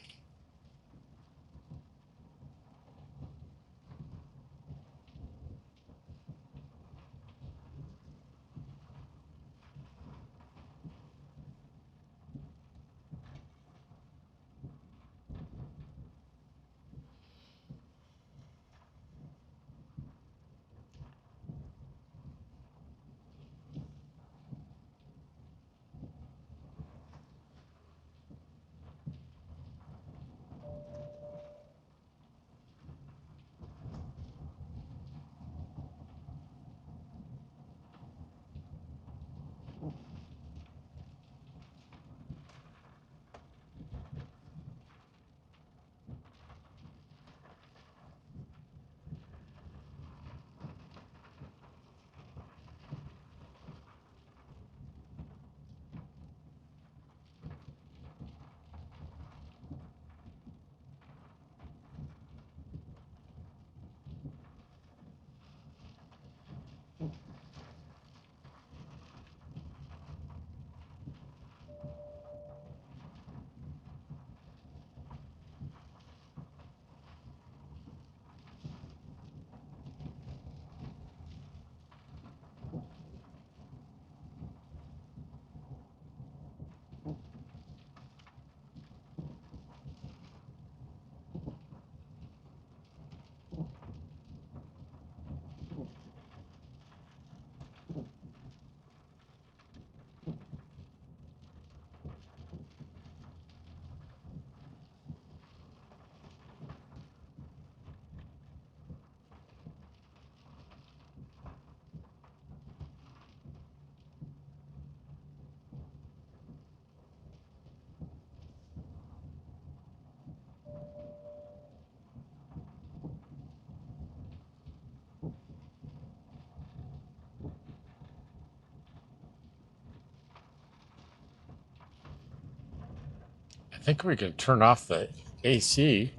I think we can turn off the AC.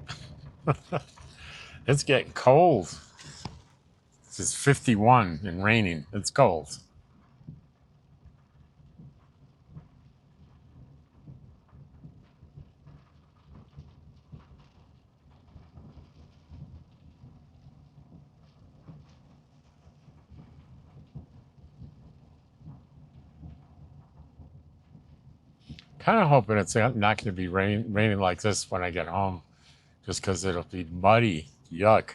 It's getting cold. It's 51 and raining. It's cold. Kind of hoping it's not going to be raining like this when I get home, just because it'll be muddy. Yuck.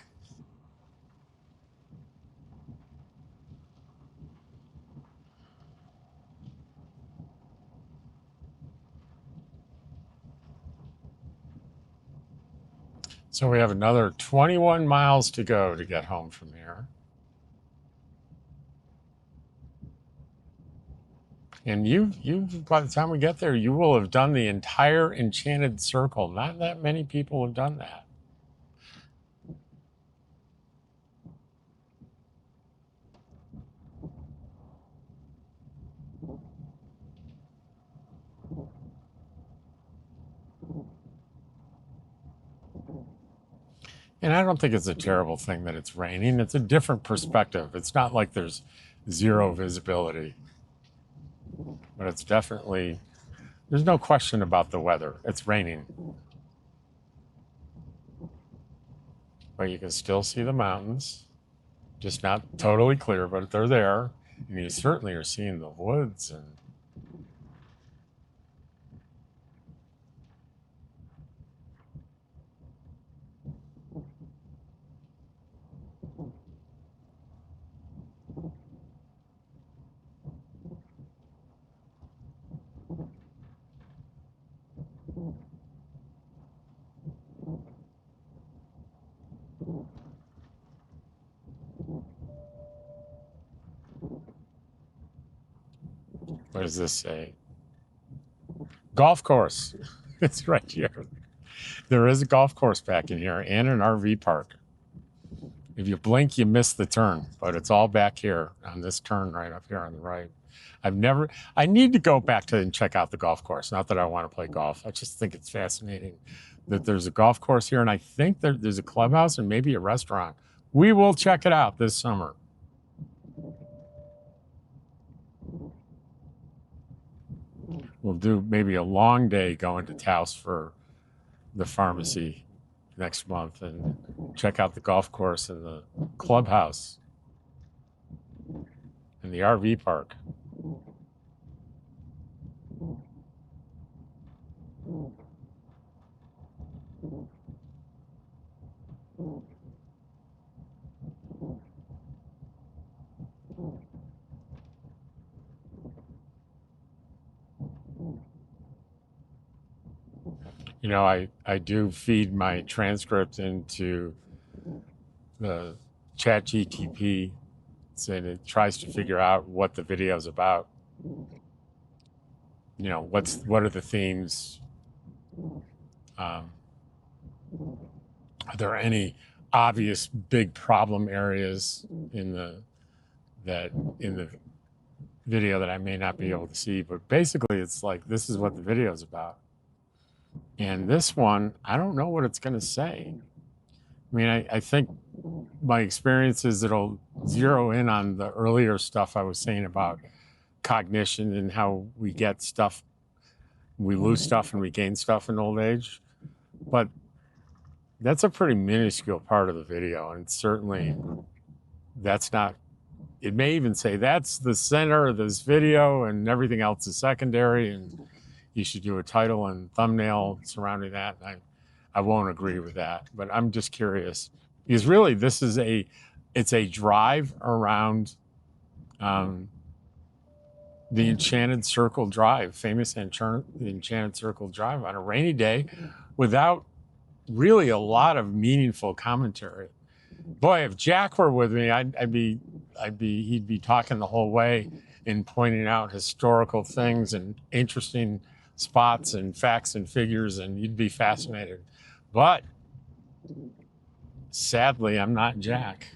So we have another 21 miles to go to get home from here. And by the time we get there, you will have done the entire Enchanted Circle. Not that many people have done that. And I don't think it's a terrible thing that it's raining. It's a different perspective. It's not like there's zero visibility. But it's definitely, there's no question about the weather. It's raining. But you can still see the mountains. Just not totally clear, but they're there. And you certainly are seeing the woods and what does this say? Golf course. It's right here. There is a golf course back in here and an RV park. If you blink, you miss the turn, but it's all back here on this turn right up here on the right. I need to go back to and check out the golf course. Not that I want to play golf. I just think it's fascinating that there's a golf course here, and I think there's a clubhouse and maybe a restaurant. We will check it out this summer. We'll do maybe a long day going to Taos for the pharmacy next month and check out the golf course and the clubhouse and the RV park. You know, I do feed my transcript into the chat GTP, and it tries to figure out what the video is about. You know, what are the themes? Are there any obvious big problem areas in the video that I may not be able to see? But basically, it's like, this is what the video is about. And this one, I don't know what it's going to say. I mean, I think my experience is it'll zero in on the earlier stuff I was saying about cognition and how we get stuff, we lose stuff and we gain stuff in old age. But that's a pretty minuscule part of the video. And certainly that's not, it may even say that's the center of this video and everything else is secondary. And you should do a title and thumbnail surrounding that. I won't agree with that, but I'm just curious because really it's a drive around the Enchanted Circle Drive, famous Enchanted Circle Drive on a rainy day without really a lot of meaningful commentary. Boy, if Jack were with me, he'd be talking the whole way and pointing out historical things and interesting spots and facts and figures, and you'd be fascinated. But sadly, I'm not Jack.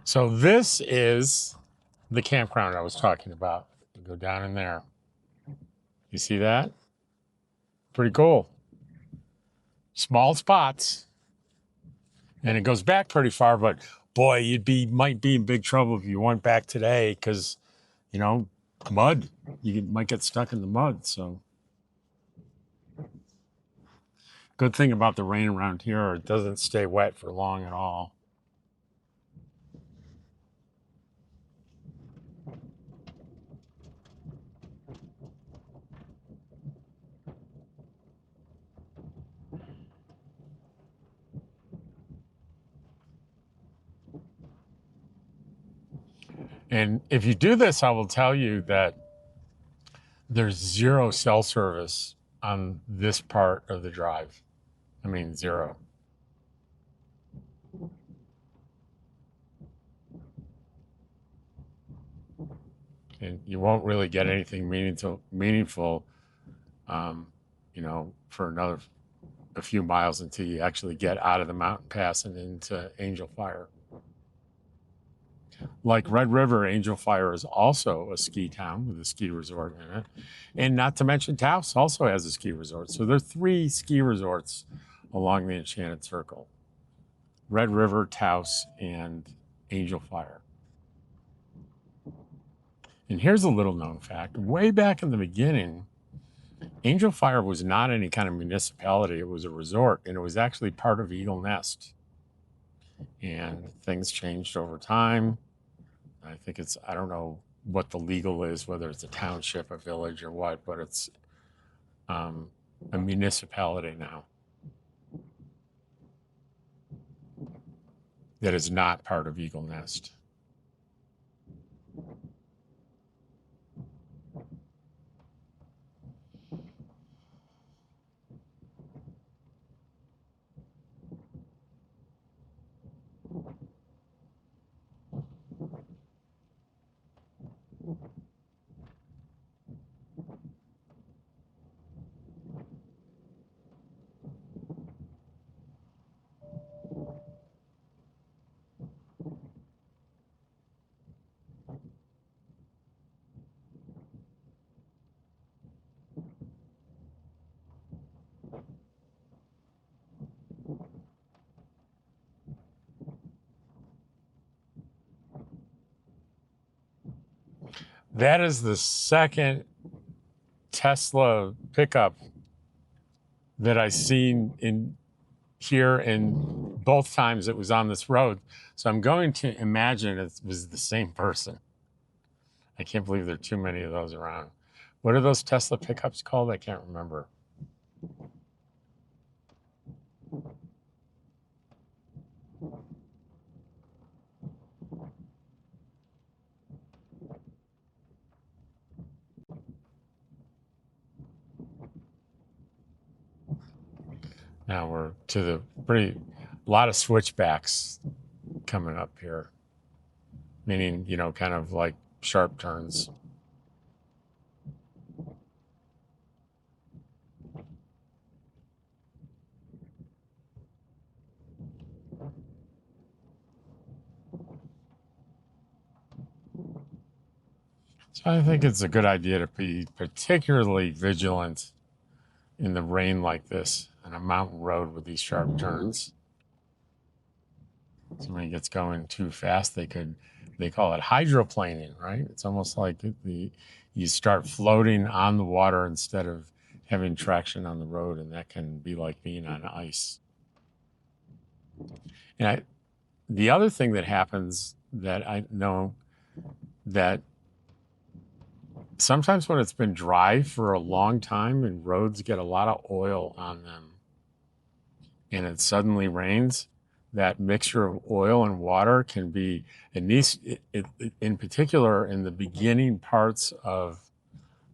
So this is the campground I was talking about. You go down in there. You see that? Pretty cool. Small spots. And it goes back pretty far, but boy, might be in big trouble if you went back today because, you know, mud. You might get stuck in the mud. So good thing about the rain around here, it doesn't stay wet for long at all. And if you do this, I will tell you that there's zero cell service on this part of the drive. I mean, zero. And you won't really get anything meaningful, you know, for a few miles until you actually get out of the mountain pass and into Angel Fire. Like Red River, Angel Fire is also a ski town with a ski resort in it. And not to mention Taos also has a ski resort. So there are 3 ski resorts along the Enchanted Circle. Red River, Taos, and Angel Fire. And here's a little known fact. Way back in the beginning, Angel Fire was not any kind of municipality. It was a resort, and it was actually part of Eagle Nest. And things changed over time. I think I don't know what the legal is, whether it's a township, a village, or what, but it's a municipality now that is not part of Eagle Nest. That is the second Tesla pickup that I seen in here, and both times it was on this road. So I'm going to imagine it was the same person. I can't believe there are too many of those around. What are those Tesla pickups called? I can't remember. Now we're to the lot of switchbacks coming up here, meaning, you know, kind of like sharp turns. So I think it's a good idea to be particularly vigilant in the rain like this on a mountain road with these sharp turns. So when it gets going too fast, they call it hydroplaning, right? It's almost like you start floating on the water instead of having traction on the road, and that can be like being on ice. And the other thing that happens that I know that sometimes when it's been dry for a long time and roads get a lot of oil on them and it suddenly rains, that mixture of oil and water can be, in particular, in the beginning parts of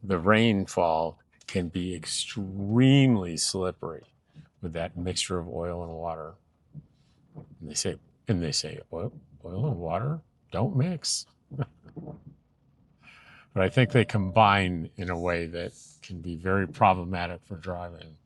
the rainfall, can be extremely slippery with that mixture of oil and water. And they say, oil and water don't mix. But I think they combine in a way that can be very problematic for driving.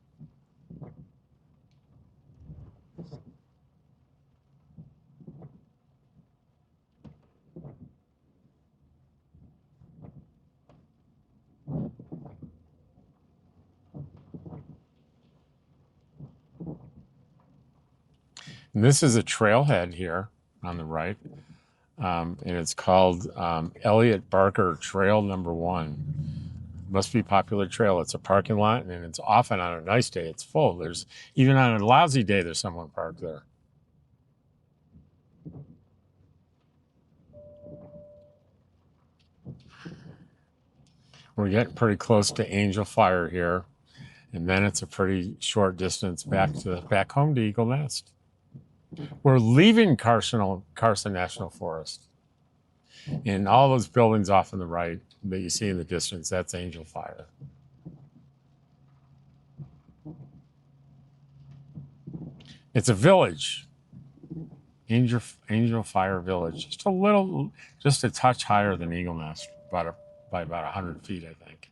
And this is a trailhead here on the right, and it's called Elliott Barker Trail Number 1. Must be a popular trail. It's a parking lot, and it's often on a nice day, it's full. There's even on a lousy day, there's someone parked there. We're getting pretty close to Angel Fire here, and then it's a pretty short distance back home to Eagle Nest. We're leaving Carson National Forest. And all those buildings off on the right that you see in the distance, that's Angel Fire. It's a village, Angel Fire Village. Just a touch higher than Eagle Nest, by about 100 feet, I think.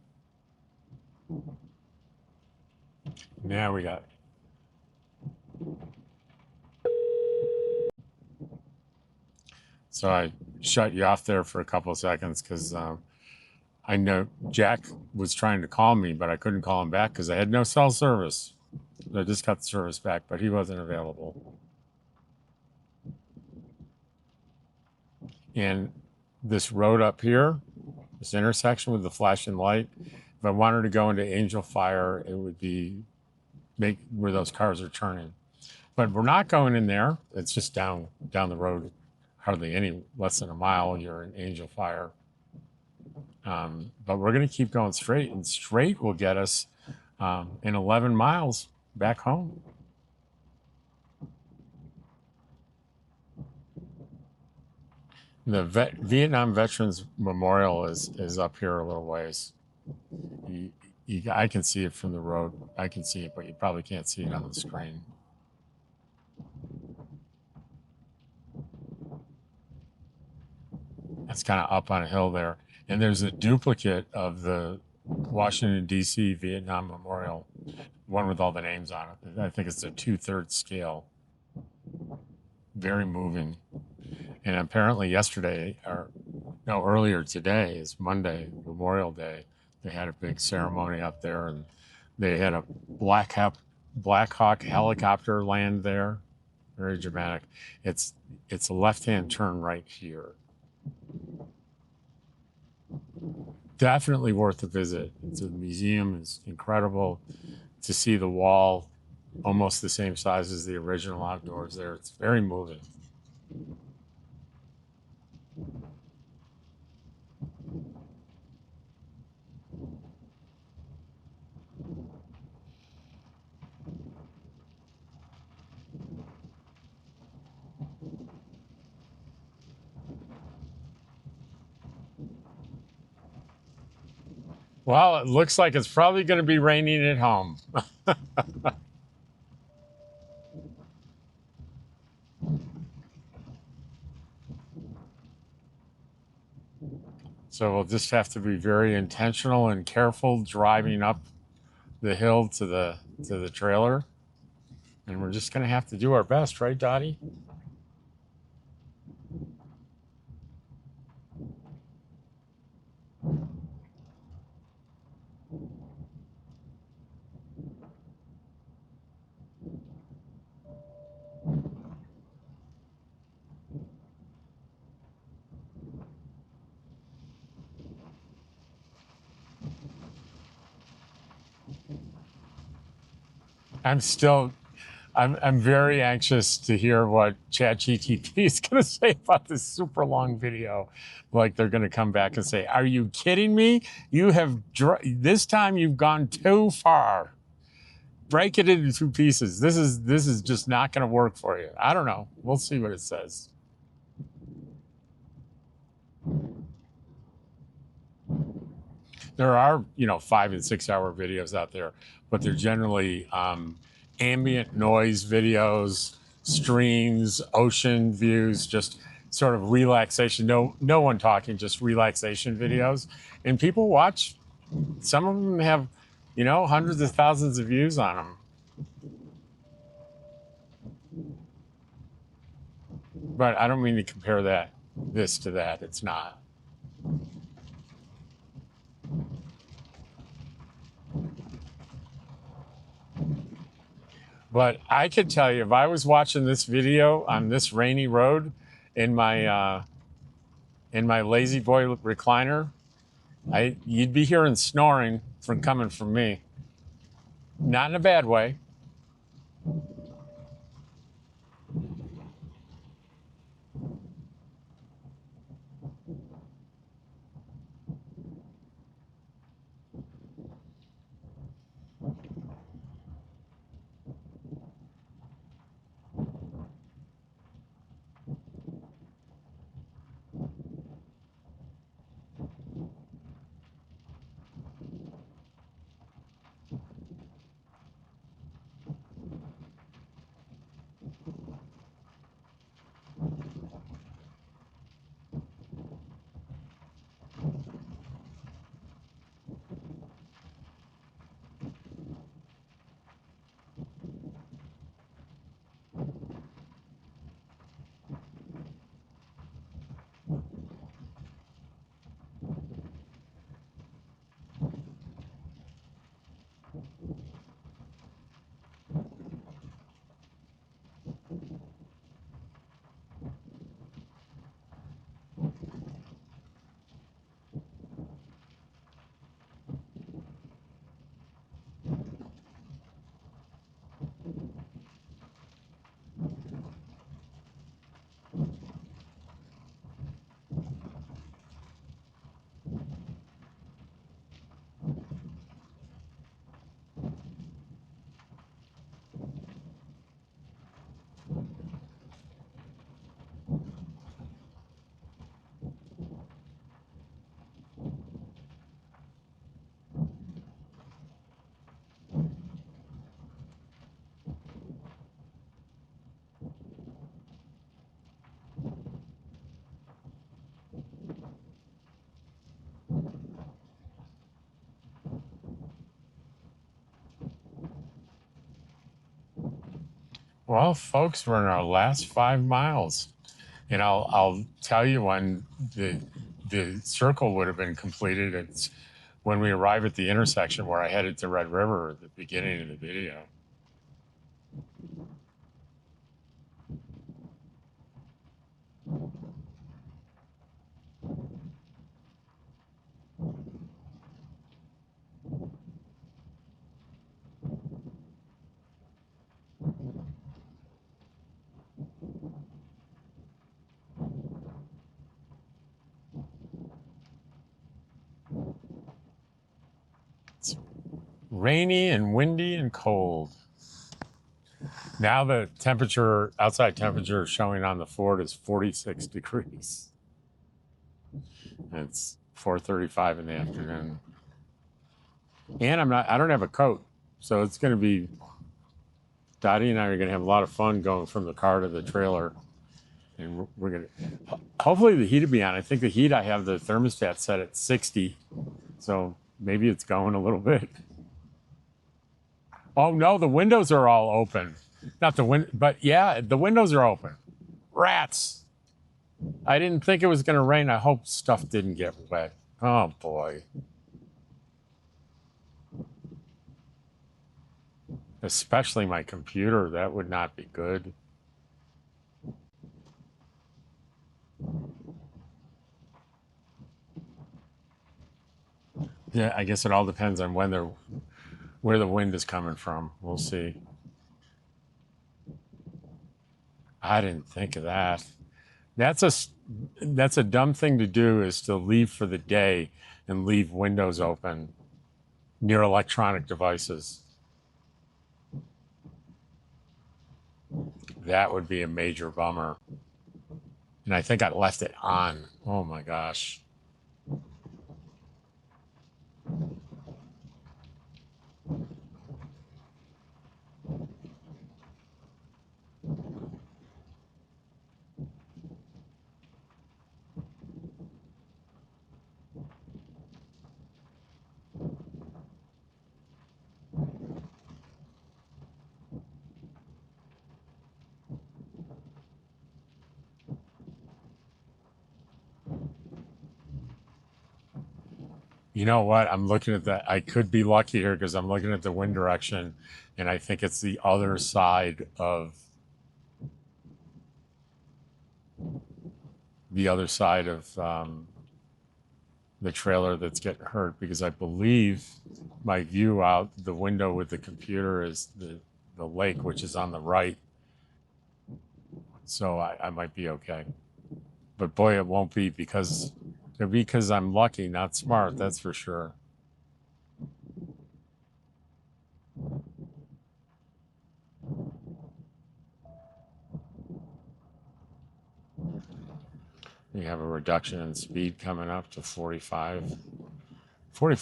Now we got. So I shut you off there for a couple of seconds because I know Jack was trying to call me, but I couldn't call him back because I had no cell service. I just got the service back, but he wasn't available. And this road up here, this intersection with the flashing light, if I wanted to go into Angel Fire, it would be where those cars are turning. But we're not going in there. It's just down the road, hardly any less than a mile. You're in Angel Fire. But we're going to keep going straight, and straight will get us in 11 miles back home. The Vietnam Veterans Memorial is up here a little ways. I can see it from the road. I can see it, but you probably can't see it on the screen. It's kind of up on a hill there. And there's a duplicate of the Washington, D.C. Vietnam Memorial, one with all the names on it. I think it's a 2/3 scale. Very moving. And apparently earlier today is Monday, Memorial Day. They had a big ceremony up there, and they had a Black Hawk helicopter land there. Very dramatic. It's a left-hand turn right here. Definitely worth a visit. The museum is incredible. To see the wall, almost the same size as the original outdoors there. It's very moving. Well, it looks like it's probably going to be raining at home. So we'll just have to be very intentional and careful driving up the hill to the trailer. And we're just going to have to do our best, right, Dottie? I'm very anxious to hear what ChatGPT is going to say about this super long video. Like they're going to come back and say, "Are you kidding me? This time you've gone too far." break it into two pieces. This is just not going to work for you. I don't know. We'll see what it says. There are, 5 and 6 hour videos out there, but they're generally ambient noise videos, streams, ocean views, just sort of relaxation. No one talking, just relaxation videos. And people watch. Some of them have, hundreds of thousands of views on them. But I don't mean to compare this to that. It's not. But I could tell you, if I was watching this video on this rainy road in my lazy boy recliner, you'd be hearing snoring coming from me. Not in a bad way. Well, folks, we're in our last 5 miles, and I'll tell you when the circle would have been completed. It's when we arrive at the intersection where I headed to Red River at the beginning of the video. It's rainy and windy and cold. Now the outside temperature showing on the Ford is 46 degrees. It's 4:35 in the afternoon. And I don't have a coat. So it's going to be, Dottie and I are going to have a lot of fun going from the car to the trailer. And we're going to, hopefully the heat will be on. I think the heat, I have the thermostat set at 60. So maybe it's going a little bit. Oh no, the windows are all open. Not the wind, but yeah, the windows are open. Rats. I didn't think it was going to rain. I hope stuff didn't get wet. Oh boy. Especially my computer. That would not be good. Yeah, I guess it all depends on where the wind is coming from. We'll see. I didn't think of that. That's a dumb thing to do, is to leave for the day and leave windows open near electronic devices. That would be a major bummer. And I think I left it on. Oh my gosh. You know what? I'm looking at that. I could be lucky here because I'm looking at the wind direction, and I think it's the other side of the trailer that's getting hurt, because I believe my view out the window with the computer is the lake, which is on the right. So I might be okay. But boy, it won't be, because it'll be because I'm lucky, not smart, that's for sure. You have a reduction in speed coming up to 45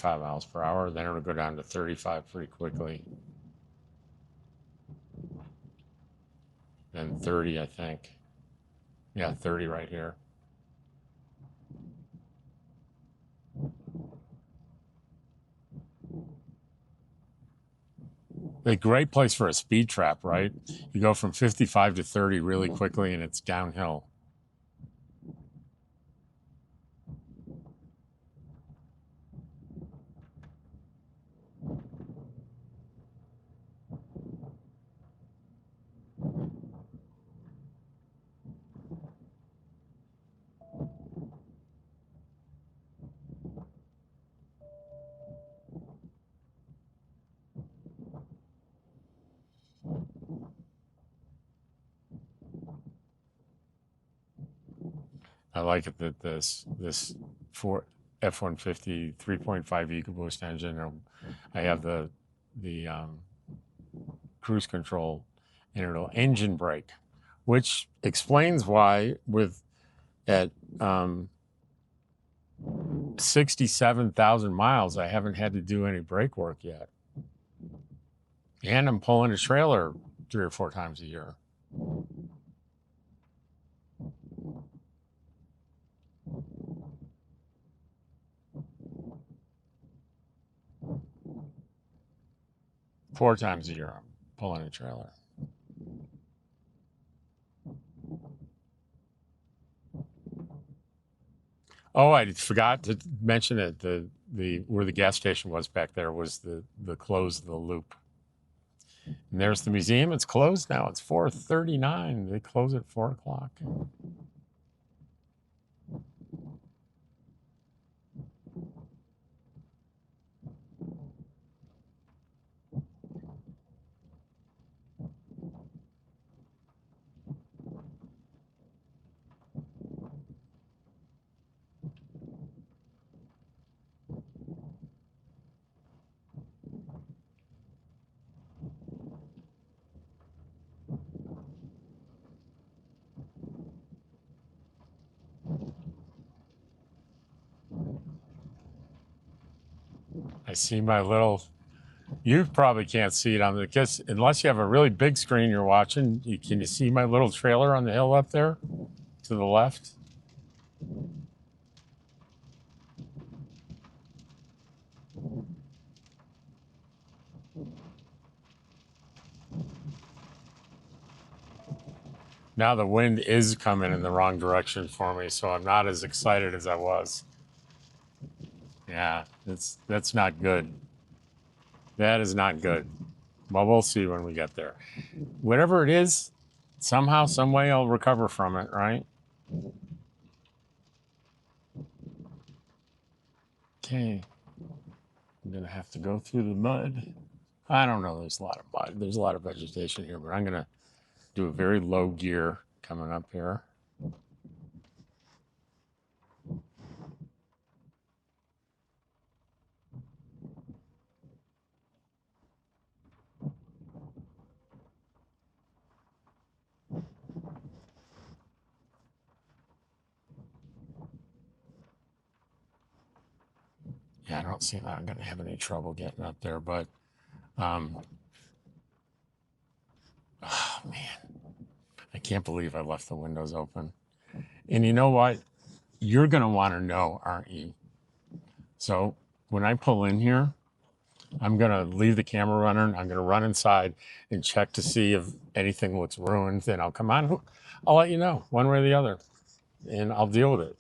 miles per hour. Then it'll go down to 35 pretty quickly. Then 30, I think. Yeah, 30 right here. A great place for a speed trap, right? You go from 55 to 30 really quickly, and it's downhill. I like it that this for F-150 3.5 EcoBoost engine. I have the cruise control, and it'll engine brake, which explains why at 67,000 miles I haven't had to do any brake work yet, and I'm pulling a trailer 3 or 4 times a year. Four times a year I'm pulling a trailer. Oh, I forgot to mention it. The where the gas station was back there was the close of the loop. And there's the museum. It's closed now. It's 4:39. They close at 4 o'clock. I see my little. You probably can't see it on the guess unless you have a really big screen you're watching. Can you see my little trailer on the hill up there to the left? Now the wind is coming in the wrong direction for me, so I'm not as excited as I was. Yeah, that's not good. That is not good. Well, we'll see when we get there. Whatever it is, somehow, some way, I'll recover from it, right? Okay. I'm gonna have to go through the mud. I don't know. There's a lot of mud. There's a lot of vegetation here, but I'm gonna do a very low gear coming up here. Yeah, I don't see that I'm going to have any trouble getting up there, but, oh man, I can't believe I left the windows open. And you know what? You're going to want to know, aren't you? So when I pull in here, I'm going to leave the camera running. I'm going to run inside and check to see if anything looks ruined. Then I'll come on. I'll let you know one way or the other, and I'll deal with it.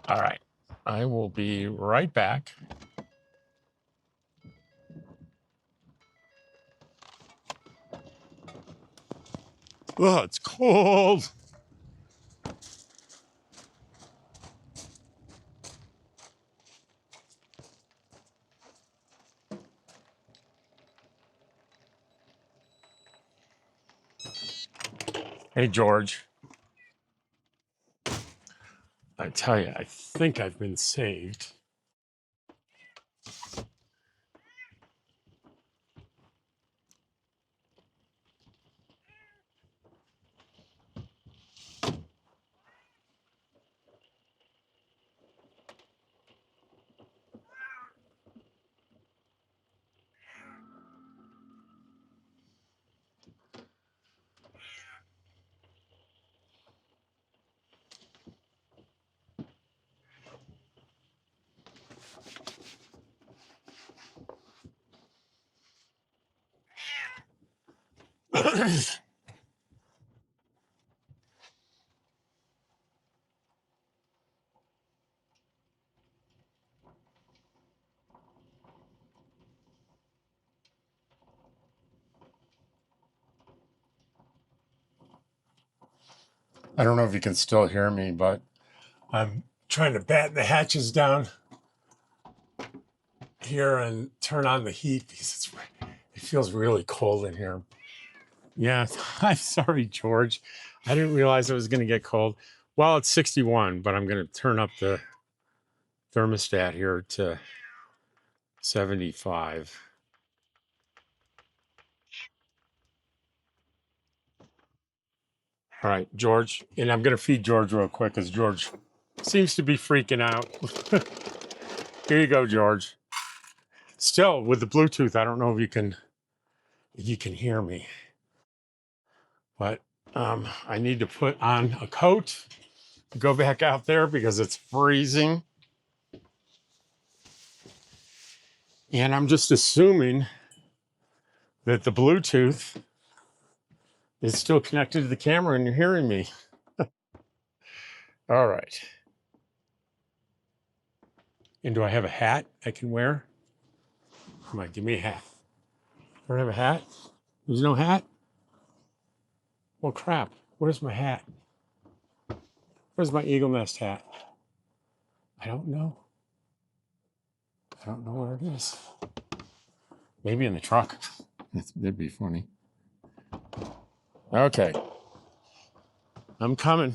All right. I will be right back. Oh, it's cold. Hey, George. I tell you, I think I've been saved. I don't know if you can still hear me, but I'm trying to batten the hatches down here and turn on the heat because it feels really cold in here. Yeah, I'm sorry, George. I didn't realize it was going to get cold. Well, it's 61, but I'm going to turn up the thermostat here to 75. All right, George. And I'm going to feed George real quick because George seems to be freaking out. Here you go, George. Still, with the Bluetooth, I don't know if you can hear me. But I need to put on a coat, go back out there because it's freezing. And I'm just assuming that the Bluetooth is still connected to the camera and you're hearing me. All right. And do I have a hat I can wear? Come on, give me a hat. I don't have a hat? There's no hat? Well, crap. Where's my hat? Where's my eagle nest hat? I don't know. I don't know where it is. Maybe in the truck. That'd be funny. Okay. I'm coming.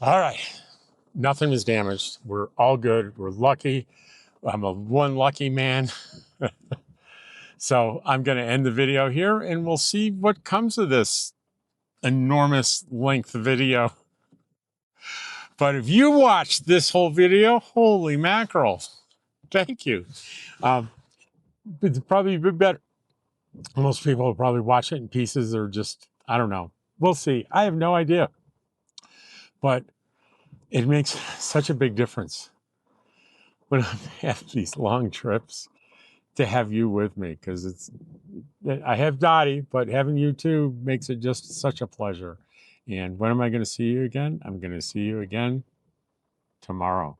All right. Nothing was damaged. We're all good. We're lucky. I'm a one lucky man. So I'm going to end the video here and we'll see what comes of this enormous length video. But if you watched this whole video, holy mackerel, thank you. It'd probably be better. Most people will probably watch it in pieces or just, I don't know. We'll see. I have no idea. But it makes such a big difference when I have these long trips to have you with me because I have Dottie, but having you too makes it just such a pleasure. And when am I going to see you again? I'm going to see you again tomorrow.